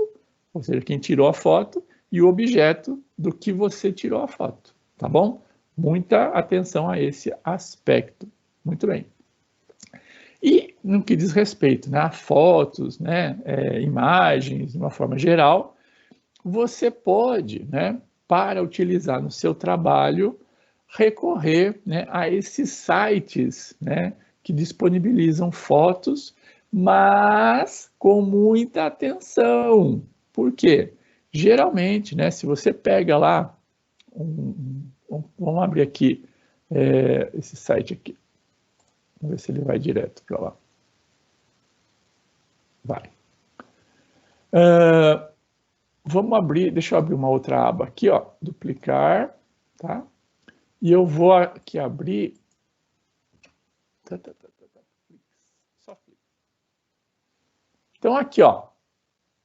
ou seja, quem tirou a foto, e o objeto do que você tirou a foto, tá bom? Muita atenção a esse aspecto. Muito bem. E no que diz respeito, né, a fotos, né, imagens, de uma forma geral, você pode, né, para utilizar no seu trabalho, recorrer, né, a esses sites, né, que disponibilizam fotos, mas com muita atenção. Por quê? Geralmente, né, se você pega lá, vamos abrir aqui esse site aqui. Vamos ver se ele vai direto para lá. Vai. Vamos abrir, deixa eu abrir uma outra aba aqui, ó, duplicar, tá? E eu vou aqui abrir. Então, aqui, ó,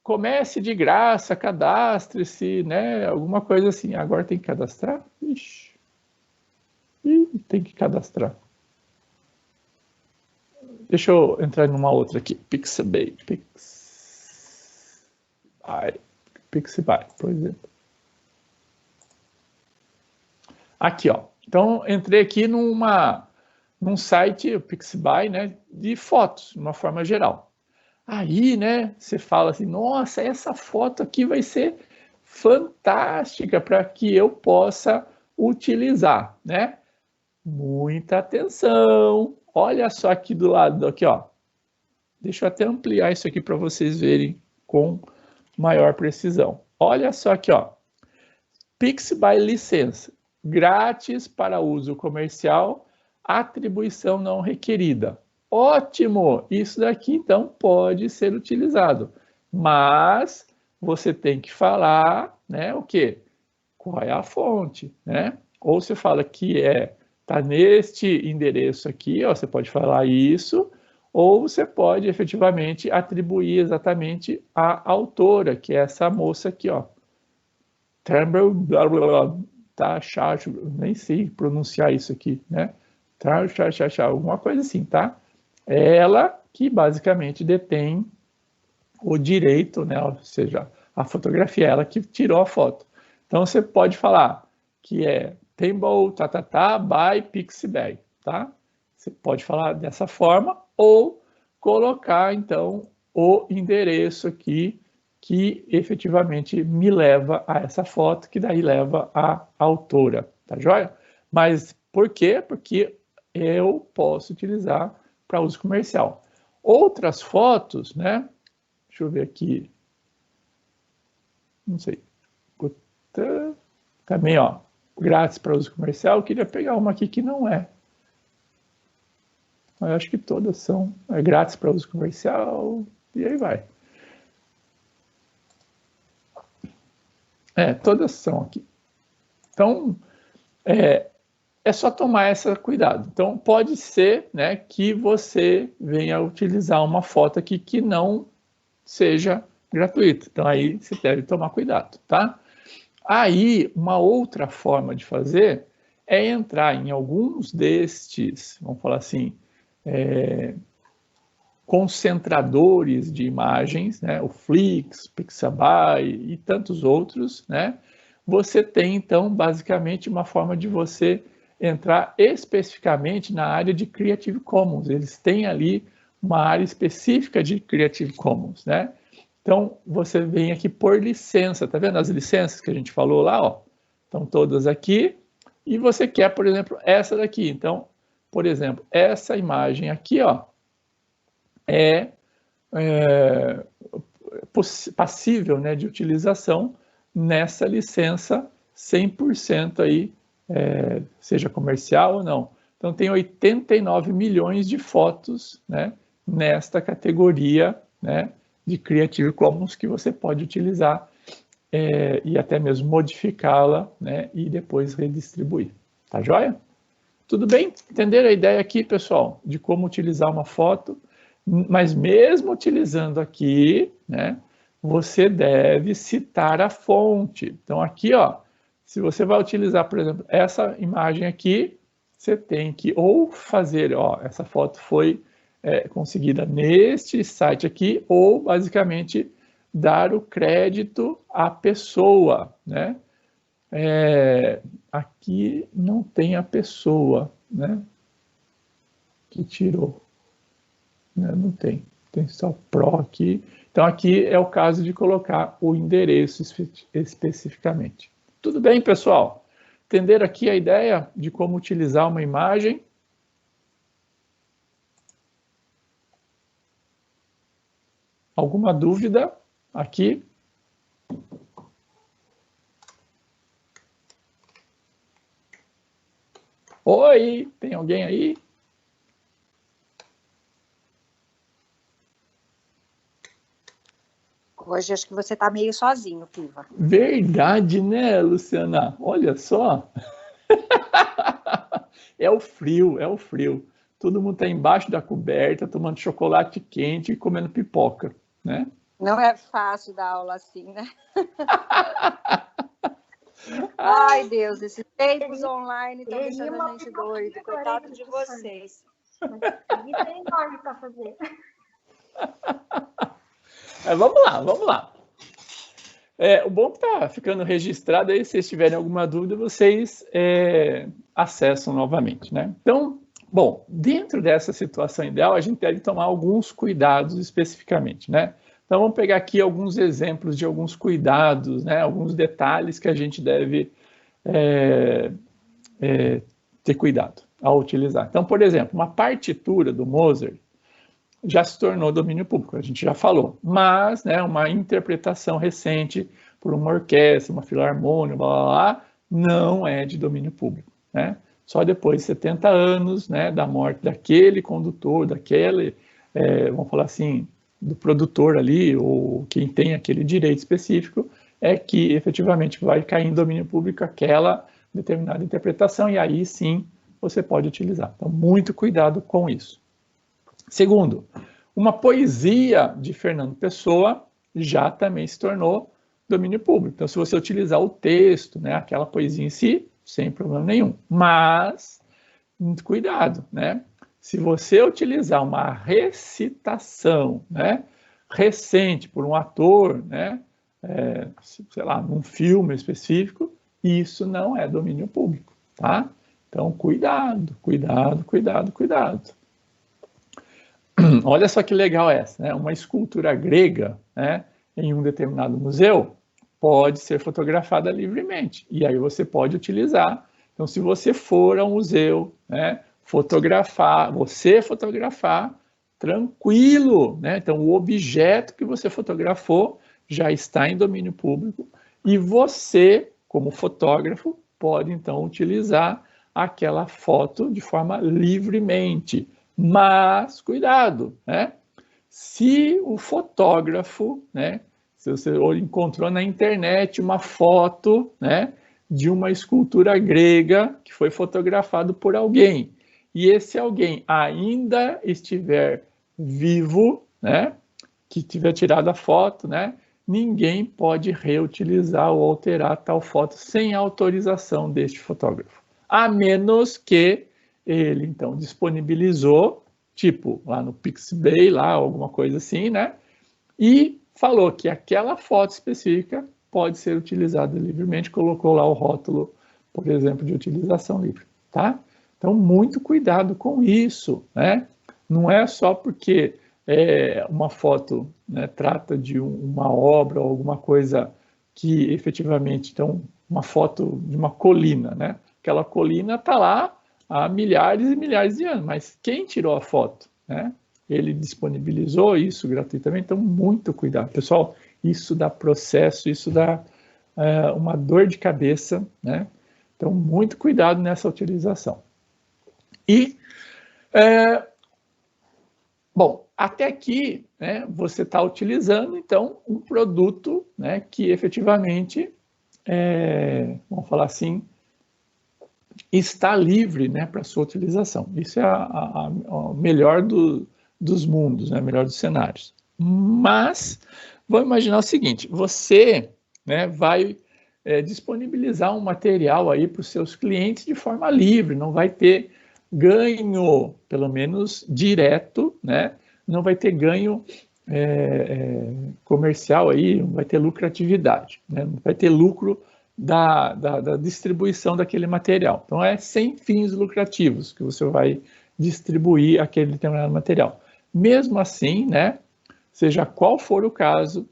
comece de graça, cadastre-se, né? Alguma coisa assim. Agora tem que cadastrar? Ixi. Tem que cadastrar. Deixa eu entrar numa outra aqui. Pixabay, por exemplo. Aqui, ó. Então, entrei aqui num site, o Pixabay, né, de fotos, de uma forma geral. Aí, né, você fala assim, nossa, essa foto aqui vai ser fantástica para que eu possa utilizar, né? Muita atenção. Olha só aqui do lado, aqui, ó. Deixa eu até ampliar isso aqui para vocês verem com maior precisão. Olha só aqui, ó. Pixabay licença, grátis para uso comercial, atribuição não requerida. Ótimo! Isso daqui, então, pode ser utilizado. Mas você tem que falar, né, o quê? Qual é a fonte, né? Ou você fala que tá neste endereço aqui, ó, você pode falar isso, ou você pode efetivamente atribuir exatamente a autora, que é essa moça aqui, ó. Turnbull, blá, blá, blá, tá, nem sei pronunciar isso aqui, né? Alguma coisa assim, tá? É ela que basicamente detém o direito, né? Ou seja, a fotografia, ela que tirou a foto. Então você pode falar que é Turnbull, by Pixabay, tá? Você pode falar dessa forma ou colocar então o endereço aqui que efetivamente me leva a essa foto, que daí leva a autora, tá joia? Mas por quê? Porque eu posso utilizar para uso comercial. Outras fotos, né? Deixa eu ver aqui. Não sei. Também, ó, grátis para uso comercial. Eu queria pegar uma aqui que não é. Eu acho que todas são grátis para uso comercial e aí vai. Todas são aqui. Então, é só tomar esse cuidado. Então, pode ser, né, que você venha utilizar uma foto aqui que não seja gratuita. Então, aí você deve tomar cuidado, tá? Aí, uma outra forma de fazer é entrar em alguns destes, vamos falar assim, concentradores de imagens, né? O Flix, Pixabay e tantos outros, né? Você tem, então, basicamente uma forma de você entrar especificamente na área de Creative Commons. Eles têm ali uma área específica de Creative Commons, né? Então, você vem aqui por licença, tá vendo as licenças que a gente falou lá, ó? Estão todas aqui, e você quer, por exemplo, essa daqui. Então, por exemplo, essa imagem aqui, ó, é passível, né, de utilização nessa licença 100% aí, seja comercial ou não. Então, tem 89 milhões de fotos, né, nesta categoria, né, de Creative Commons que você pode utilizar e até mesmo modificá-la, né, e depois redistribuir. Tá joia? Tudo bem? Entenderam a ideia aqui, pessoal, de como utilizar uma foto? Mas mesmo utilizando aqui, né, você deve citar a fonte. Então, aqui, ó, se você vai utilizar, por exemplo, essa imagem aqui, você tem que ou fazer, ó, essa foto foi conseguida neste site aqui, ou basicamente dar o crédito à pessoa, né? Aqui não tem a pessoa, né, que tirou, né? Não tem, tem só Pro aqui. Então aqui é o caso de colocar o endereço especificamente. Tudo bem, pessoal? Entenderam aqui a ideia de como utilizar uma imagem? Alguma dúvida aqui? Oi, tem alguém aí? Hoje acho que você está meio sozinho, Piva. Verdade, né, Luciana? Olha só. É o frio, é o frio. Todo mundo está embaixo da coberta, tomando chocolate quente e comendo pipoca, né? Não é fácil dar aula assim, né? Ai, Deus, esses tempos online estão deixando a gente doido. Coitado de vocês. Mas tem enorme para fazer. Mas vamos lá, vamos lá. O bom que está ficando registrado aí, se vocês tiverem alguma dúvida, vocês acessam novamente, né? Então, bom, dentro dessa situação ideal, a gente deve tomar alguns cuidados especificamente, né? Então, vamos pegar aqui alguns exemplos de alguns cuidados, né? Alguns detalhes que a gente deve ter cuidado ao utilizar. Então, por exemplo, uma partitura do Mozart já se tornou domínio público, a gente já falou, mas, né, uma interpretação recente por uma orquestra, uma filarmônica, blá, blá, blá, não é de domínio público, né? Só depois de 70 anos, né, da morte daquele condutor, daquele, vamos falar assim, do produtor ali, ou quem tem aquele direito específico, é que efetivamente vai cair em domínio público aquela determinada interpretação, e aí sim você pode utilizar. Então, muito cuidado com isso. Segundo, uma poesia de Fernando Pessoa já também se tornou domínio público. Então, se você utilizar o texto, né, aquela poesia em si, sem problema nenhum. Mas, muito cuidado, né? Se você utilizar uma recitação, né, recente por um ator, né, sei lá, num filme específico, isso não é domínio público, tá? Então, cuidado, cuidado, cuidado, cuidado. Olha só que legal essa, né? Uma escultura grega, né, em um determinado museu pode ser fotografada livremente, e aí você pode utilizar. Então, se você for ao museu, né, fotografar, tranquilo, né? Então, o objeto que você fotografou já está em domínio público, e você, como fotógrafo, pode, então, utilizar aquela foto de forma livremente. Mas, cuidado, né? Se o fotógrafo, né, se você encontrou na internet uma foto, né, de uma escultura grega que foi fotografado por alguém, e esse alguém ainda estiver vivo, né, que tiver tirado a foto, né, ninguém pode reutilizar ou alterar tal foto sem autorização deste fotógrafo, a menos que ele, então, disponibilizou, tipo, lá no Pixabay, lá, alguma coisa assim, né? E falou que aquela foto específica pode ser utilizada livremente, colocou lá o rótulo, por exemplo, de utilização livre. tá? Então, muito cuidado com isso, né? Não é só porque uma foto, né, trata de uma obra ou alguma coisa que efetivamente, então, uma foto de uma colina, né? Aquela colina está lá há milhares e milhares de anos, mas quem tirou a foto, né? Ele disponibilizou isso gratuitamente, então muito cuidado. Pessoal, isso dá processo, isso dá uma dor de cabeça, né? Então, muito cuidado nessa utilização. E, bom, até aqui, né, você está utilizando, então, um produto, né, que efetivamente, vamos falar assim, está livre, né, para sua utilização. Isso é a melhor dos mundos, né, melhor dos cenários. Mas, vamos imaginar o seguinte, você, né, vai disponibilizar um material aí para os seus clientes de forma livre, não vai ter ganho, pelo menos direto, né? Não vai ter ganho comercial aí, não vai ter lucratividade, né? Não vai ter lucro da distribuição daquele material. Então, é sem fins lucrativos que você vai distribuir aquele determinado material. Mesmo assim, né? Seja qual for o caso,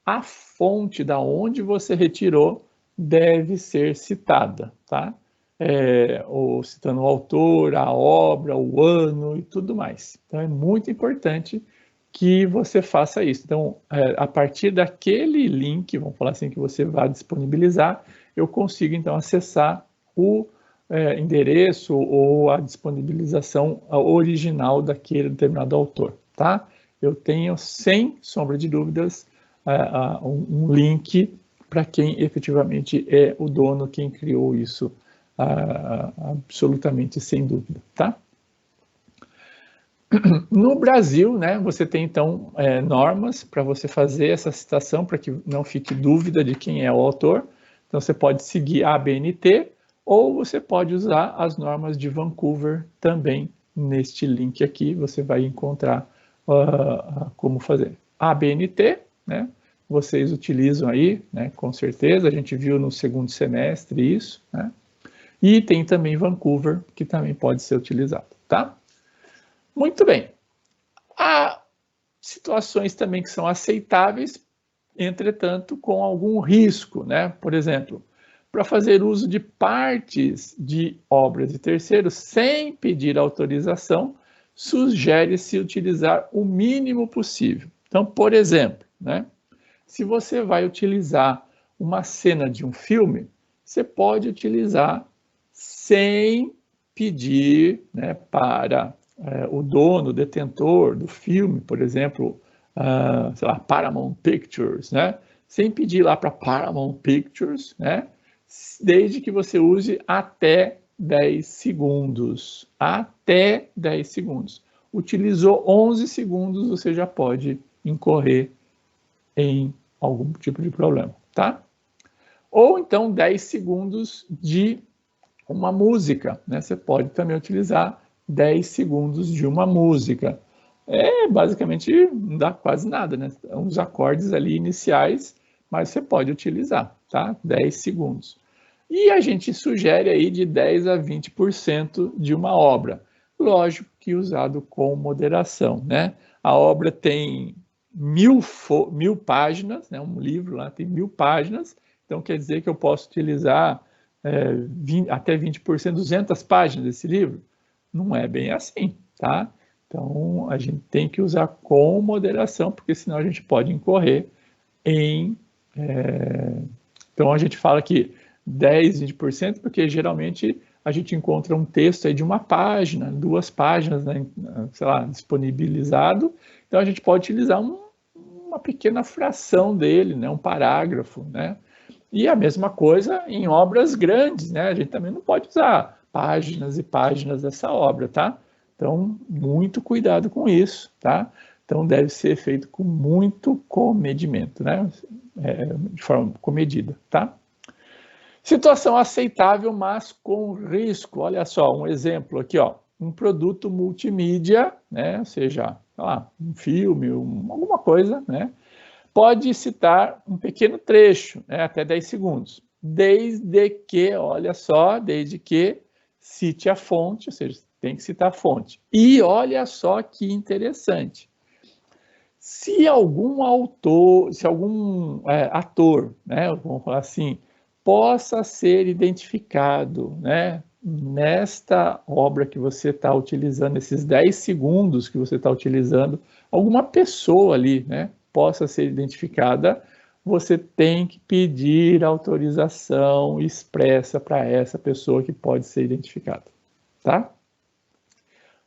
a fonte da onde você retirou deve ser citada, tá? Ou citando o autor, a obra, o ano e tudo mais. Então, é muito importante que você faça isso. Então, a partir daquele link, vamos falar assim, que você vai disponibilizar, eu consigo, então, acessar o endereço ou a disponibilização original daquele determinado autor, tá? Eu tenho, sem sombra de dúvidas, um link para quem efetivamente é o dono, quem criou isso, absolutamente sem dúvida, tá? No Brasil, né, você tem então normas para você fazer essa citação, para que não fique dúvida de quem é o autor. Então você pode seguir a ABNT ou você pode usar as normas de Vancouver também. Neste link aqui você vai encontrar como fazer. A ABNT, né, vocês utilizam aí, né, com certeza, a gente viu no segundo semestre isso, né? E tem também Vancouver, que também pode ser utilizado, tá? Muito bem. Há situações também que são aceitáveis, entretanto, com algum risco, né? Por exemplo, para fazer uso de partes de obras de terceiros sem pedir autorização, sugere-se utilizar o mínimo possível. Então, por exemplo, né? Se você vai utilizar uma cena de um filme, você pode utilizar sem pedir, né, para o dono, o detentor do filme, por exemplo, sei lá, Paramount Pictures, né? Sem pedir lá para Paramount Pictures, né? Desde que você use até 10 segundos. Até 10 segundos. Utilizou 11 segundos, você já pode incorrer em algum tipo de problema, tá? Ou então 10 segundos de uma música, né? Você pode também utilizar 10 segundos de uma música. Basicamente não dá quase nada, né? Uns acordes ali iniciais, mas você pode utilizar, tá? 10 segundos. E a gente sugere aí de 10 a 20% de uma obra. Lógico que usado com moderação, né? A obra tem 1000 páginas, né? Um livro lá tem 1000 páginas, então quer dizer que eu posso utilizar até 20%, 200 páginas desse livro? Não é bem assim, tá? Então, a gente tem que usar com moderação, porque senão a gente pode incorrer em... Então, a gente fala que 10, 20%, porque geralmente a gente encontra um texto aí de uma página, 2 páginas, né, sei lá, disponibilizado. Então, a gente pode utilizar uma pequena fração dele, né, um parágrafo, né? E a mesma coisa em obras grandes, né? A gente também não pode usar páginas e páginas dessa obra, tá? Então, muito cuidado com isso, tá? Então, deve ser feito com muito comedimento, né? De forma comedida, tá? Situação aceitável, mas com risco. Olha só, um exemplo aqui, ó. Um produto multimídia, né? Ou seja, sei lá, um filme, alguma coisa, né? Pode citar um pequeno trecho, né? Até 10 segundos. Desde que, olha só, desde que cite a fonte, ou seja, tem que citar a fonte. E olha só que interessante. Se algum autor, se algum ator, né, vamos falar assim, possa ser identificado, né, nesta obra que você está utilizando, esses 10 segundos que você está utilizando, alguma pessoa ali, né, possa ser identificada, você tem que pedir autorização expressa para essa pessoa que pode ser identificada, tá?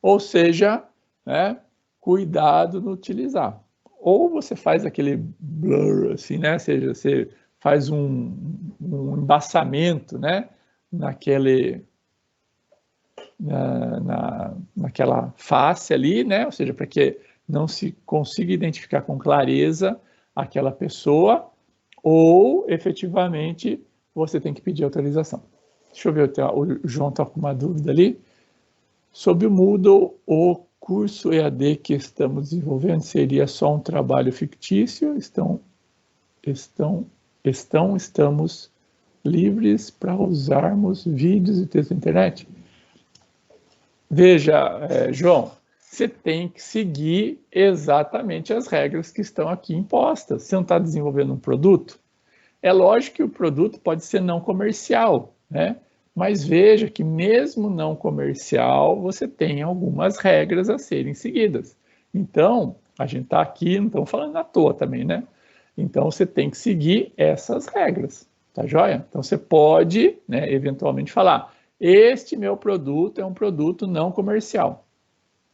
Ou seja, né, cuidado no utilizar. Ou você faz aquele blur, assim, né? Ou seja, você faz um embaçamento, né? Naquela face ali, né? Ou seja, para que não se consiga identificar com clareza aquela pessoa, ou efetivamente você tem que pedir autorização. Deixa eu ver, o João está com uma dúvida ali. Sobre o Moodle, o curso EAD que estamos desenvolvendo seria só um trabalho fictício? Estamos livres para usarmos vídeos e texto na internet? Veja, João, você tem que seguir exatamente as regras que estão aqui impostas. Você não está desenvolvendo um produto? É lógico que o produto pode ser não comercial, né? Mas veja que mesmo não comercial, você tem algumas regras a serem seguidas. Então, a gente está aqui, não estamos falando à toa também, né? Então, você tem que seguir essas regras, tá joia? Então, você pode, né, eventualmente falar, este meu produto é um produto não comercial.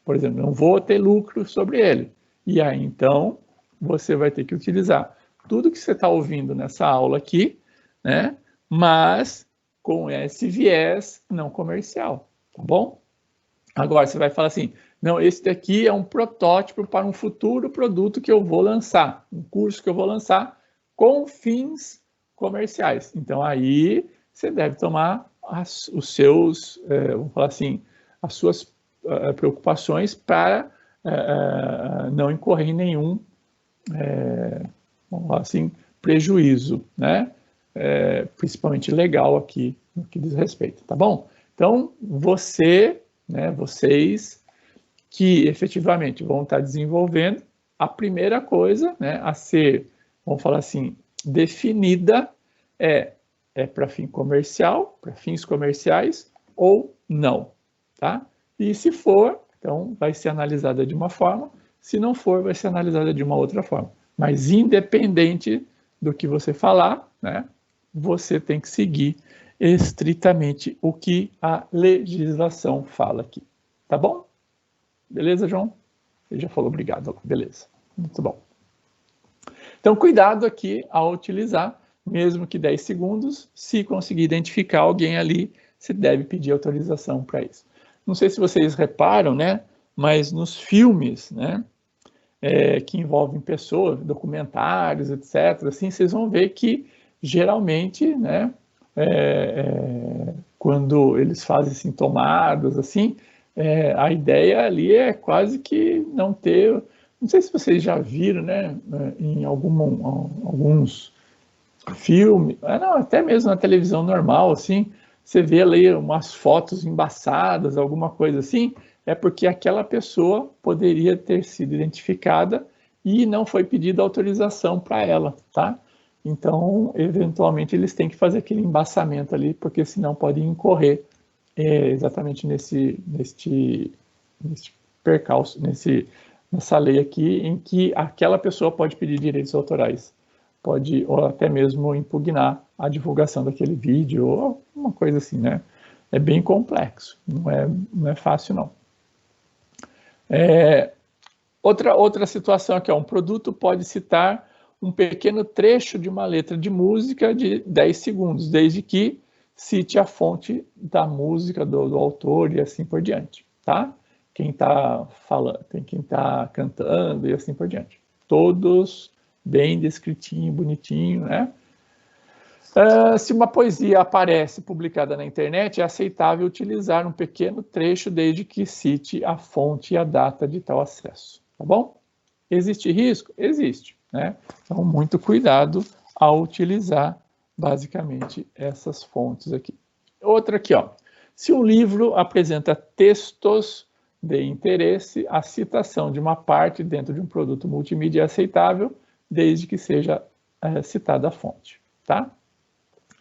Por exemplo, não vou ter lucro sobre ele. E aí, então, você vai ter que utilizar tudo que você está ouvindo nessa aula aqui, né? Mas com esse viés não comercial, tá bom? Agora, você vai falar assim, não, esse daqui é um protótipo para um futuro produto que eu vou lançar, um curso que eu vou lançar com fins comerciais. Então, aí você deve tomar os seus, vamos falar assim, as suas preocupações para não incorrer em nenhum, vamos falar assim, prejuízo, né? Principalmente legal aqui no que diz respeito, tá bom? Então, você, né, vocês que efetivamente vão estar desenvolvendo, a primeira coisa, né, a ser, vamos falar assim, definida é para fim comercial, para fins comerciais ou não, tá? E se for, então vai ser analisada de uma forma, se não for, vai ser analisada de uma outra forma. Mas independente do que você falar, né, você tem que seguir estritamente o que a legislação fala aqui. Tá bom? Beleza, João? Ele já falou obrigado. Beleza. Muito bom. Então, cuidado aqui ao utilizar, mesmo que 10 segundos, se conseguir identificar alguém ali, você deve pedir autorização para isso. Não sei se vocês reparam, né? Mas nos filmes, né? Que envolvem pessoas, documentários, etc., assim, vocês vão ver que geralmente, né, quando eles fazem assim, tomadas, assim, a ideia ali é quase que não ter, não sei se vocês já viram, né, em alguns filmes, não, até mesmo na televisão normal, assim, você vê ali umas fotos embaçadas, alguma coisa assim, é porque aquela pessoa poderia ter sido identificada e não foi pedida autorização para ela, tá? Então, eventualmente, eles têm que fazer aquele embaçamento ali, porque senão podem incorrer exatamente nesse percalço, nessa lei aqui, em que aquela pessoa pode pedir direitos autorais, pode, ou até mesmo impugnar a divulgação daquele vídeo, ou uma coisa assim, né? É bem complexo, não é fácil, não. Outra situação aqui, um produto pode citar um pequeno trecho de uma letra de música de 10 segundos, desde que cite a fonte da música, do autor e assim por diante, tá? Quem está falando, tem quem está cantando e assim por diante. Todos bem descritinho, bonitinho, né? Se uma poesia aparece publicada na internet, é aceitável utilizar um pequeno trecho desde que cite a fonte e a data de tal acesso, tá bom? Existe risco? Existe, né? Então, muito cuidado ao utilizar, basicamente, essas fontes aqui. Outra aqui, Se um livro apresenta textos de interesse, a citação de uma parte dentro de um produto multimídia é aceitável, desde que seja citada a fonte, tá?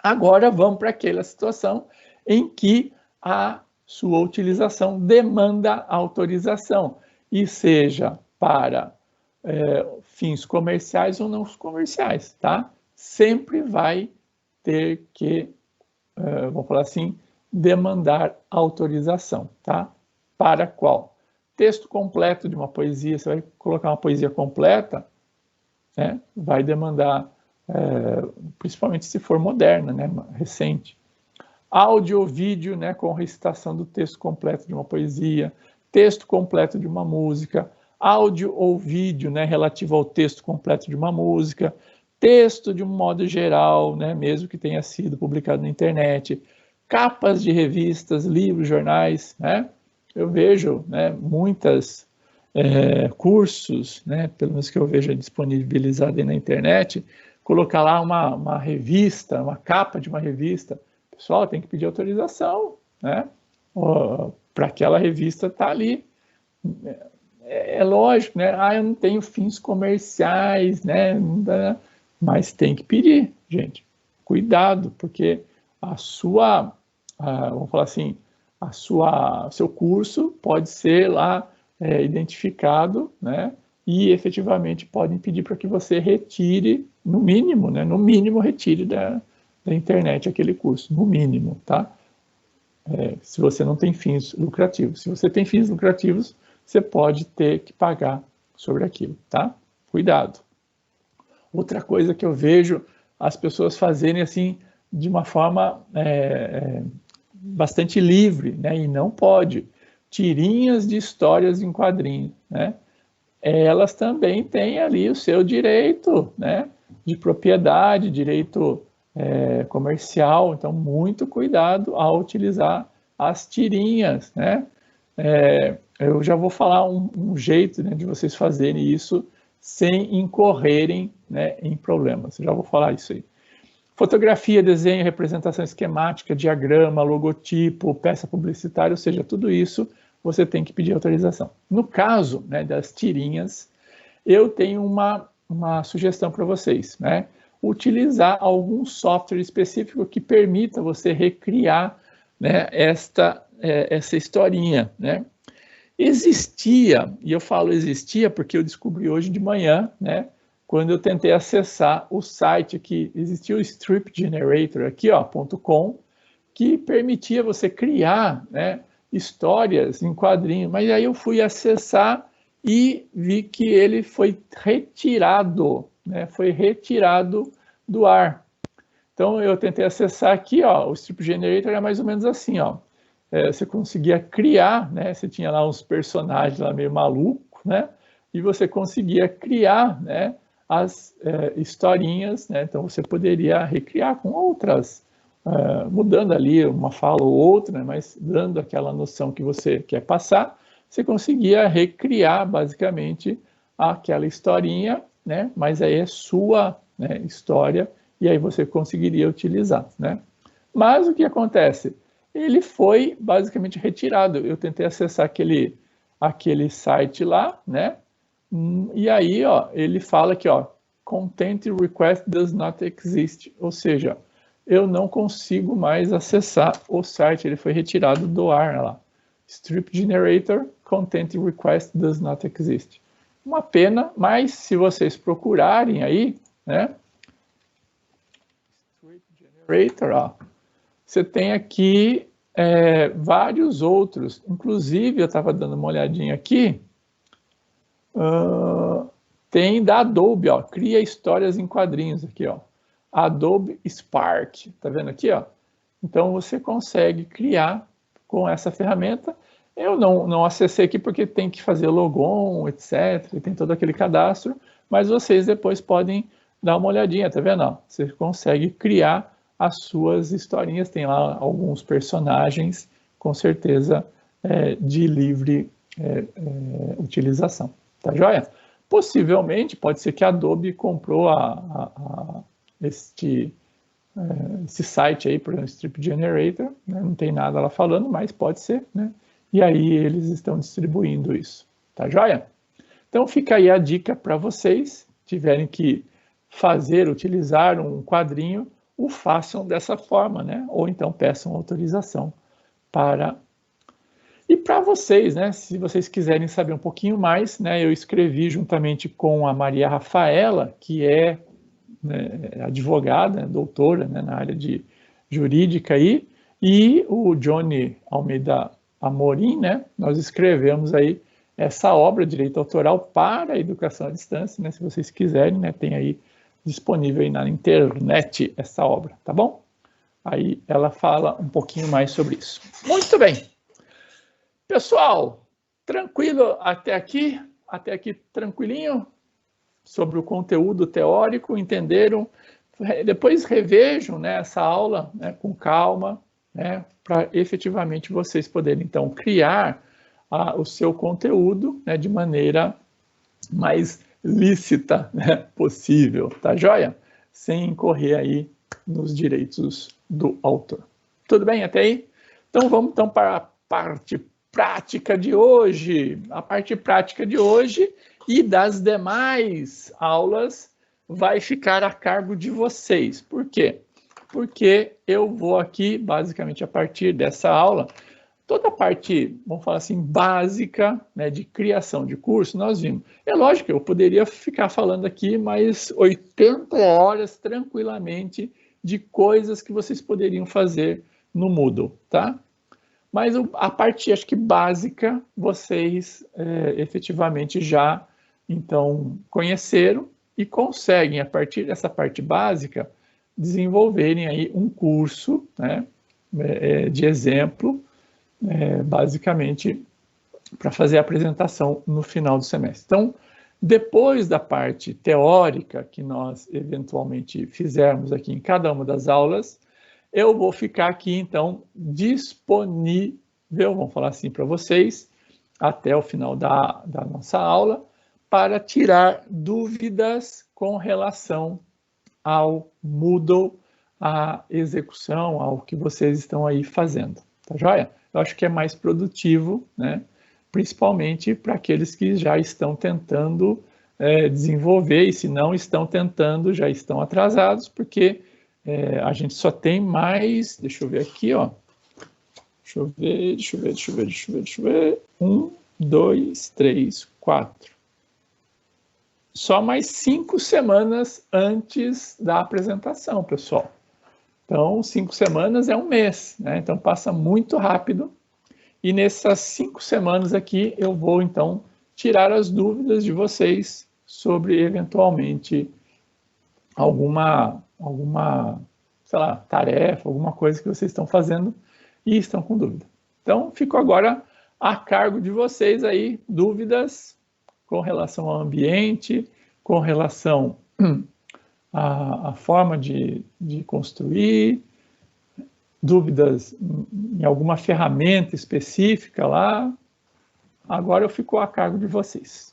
Agora vamos para aquela situação em que a sua utilização demanda autorização, e seja para fins comerciais ou não comerciais, tá? Sempre vai ter que, vamos falar assim, demandar autorização, tá? Para qual? Texto completo de uma poesia, você vai colocar uma poesia completa, né? Vai demandar, principalmente se for moderna, né? Recente. Áudio ou vídeo, né? Com recitação do texto completo de uma poesia, texto completo de uma música, áudio ou vídeo, né? Relativo ao texto completo de uma música, texto de um modo geral, né? Mesmo que tenha sido publicado na internet, capas de revistas, livros, jornais, né? Eu vejo, né, muitos cursos, né, pelo menos que eu vejo disponibilizado aí na internet, colocar lá uma revista, uma capa de uma revista. Pessoal, tem que pedir autorização, né, para aquela revista estar ali. É lógico, né? Eu não tenho fins comerciais, né? Mas tem que pedir, gente. Cuidado, porque vamos falar assim, seu curso pode ser lá identificado, né? E efetivamente podem pedir para que você retire, no mínimo, né? No mínimo, retire da internet aquele curso, no mínimo, tá? Se você não tem fins lucrativos. Se você tem fins lucrativos, você pode ter que pagar sobre aquilo, tá? Cuidado. Outra coisa que eu vejo as pessoas fazerem assim, de uma forma bastante livre, né? E não pode. Tirinhas de histórias em quadrinhos, né? Elas também têm ali o seu direito, né? De propriedade, direito comercial. Então, muito cuidado ao utilizar as tirinhas, né? Eu já vou falar um jeito, né, de vocês fazerem isso sem incorrerem, né, em problemas. Já vou falar isso aí. Fotografia, desenho, representação esquemática, diagrama, logotipo, peça publicitária, ou seja, tudo isso você tem que pedir autorização. No caso, né, das tirinhas, eu tenho uma sugestão para vocês, né? Utilizar algum software específico que permita você recriar, né, essa historinha, né? Existia, e eu falo existia porque eu descobri hoje de manhã, né? Quando eu tentei acessar o site que existia o Strip Generator aqui, ó, .com, que permitia você criar, né, histórias em quadrinhos. Mas aí eu fui acessar e vi que ele foi retirado, né, foi retirado do ar. Então eu tentei acessar aqui, ó, o Strip Generator é mais ou menos assim, ó. Você conseguia criar, né, você tinha lá uns personagens lá meio malucos, né, e você conseguia criar, né, as historinhas, né? Então você poderia recriar com outras, mudando ali uma fala ou outra, né? Mas dando aquela noção que você quer passar, você conseguia recriar basicamente aquela historinha, né? Mas aí é sua, né, história, e aí você conseguiria utilizar, né? Mas o que acontece? Ele foi basicamente retirado. Eu tentei acessar aquele site lá, né? E aí, ó, ele fala aqui, ó, content request does not exist, ou seja, eu não consigo mais acessar o site, ele foi retirado do ar lá. Strip Generator, content request does not exist. Uma pena, mas se vocês procurarem aí, né, Strip Generator, ó, você tem aqui vários outros, inclusive eu estava dando uma olhadinha aqui, tem da Adobe, ó, cria histórias em quadrinhos aqui, ó, Adobe Spark, tá vendo aqui, ó? Então você consegue criar com essa ferramenta. Eu não acessei aqui porque tem que fazer logon, etc, tem todo aquele cadastro, mas vocês depois podem dar uma olhadinha, tá vendo? Ó, você consegue criar as suas historinhas, tem lá alguns personagens, com certeza, de livre utilização. Tá joia? Possivelmente, pode ser que a Adobe comprou este esse site aí, por exemplo, Strip Generator, né? Não tem nada lá falando, mas pode ser, né? E aí eles estão distribuindo isso, tá joia? Então fica aí a dica para vocês, tiverem que utilizar um quadrinho, o façam dessa forma, né? Ou então peçam autorização para... E para vocês, né? Se vocês quiserem saber um pouquinho mais, né? Eu escrevi juntamente com a Maria Rafaela, que é, né, advogada, doutora, né, na área de jurídica aí, e o Johnny Almeida Amorim, né? Nós escrevemos aí essa obra, Direito Autoral para a Educação à Distância, né? Se vocês quiserem, né? Tem aí disponível aí na internet essa obra, tá bom? Aí ela fala um pouquinho mais sobre isso. Muito bem. Pessoal, tranquilo até aqui? Até aqui tranquilinho? Sobre o conteúdo teórico, entenderam? Depois revejam, né, essa aula, né, com calma, né, para efetivamente vocês poderem, então, criar o seu conteúdo, né, de maneira mais lícita, né, possível, tá joia? Sem incorrer aí nos direitos do autor. Tudo bem até aí? Então vamos então para a parte prática de hoje. A parte prática de hoje e das demais aulas vai ficar a cargo de vocês. Por quê? Porque eu vou aqui, basicamente, a partir dessa aula, toda a parte, vamos falar assim, básica, né, de criação de curso, nós vimos. É lógico que eu poderia ficar falando aqui mais 80 horas tranquilamente de coisas que vocês poderiam fazer no Moodle, tá? Mas a parte, acho que básica, vocês efetivamente já, então, conheceram e conseguem, a partir dessa parte básica, desenvolverem aí um curso, né, de exemplo, basicamente, para fazer a apresentação no final do semestre. Então, depois da parte teórica que nós eventualmente fizermos aqui em cada uma das aulas, eu vou ficar aqui, então, disponível, vamos falar assim para vocês, até o final da nossa aula, para tirar dúvidas com relação ao Moodle, à execução, ao que vocês estão aí fazendo, tá joia? Eu acho que é mais produtivo, né? Principalmente para aqueles que já estão tentando desenvolver, e se não estão tentando, já estão atrasados, porque a gente só tem mais, deixa eu ver aqui, ó. Deixa eu ver. 1, 2, 3, 4. Só mais 5 semanas antes da apresentação, pessoal. Então, 5 semanas é um mês, né? Então, passa muito rápido. E nessas 5 semanas aqui, eu vou, então, tirar as dúvidas de vocês sobre, eventualmente, alguma, sei lá, tarefa, alguma coisa que vocês estão fazendo e estão com dúvida. Então, fico agora a cargo de vocês aí, dúvidas com relação ao ambiente, com relação à forma de construir, dúvidas em alguma ferramenta específica lá. Agora eu fico a cargo de vocês.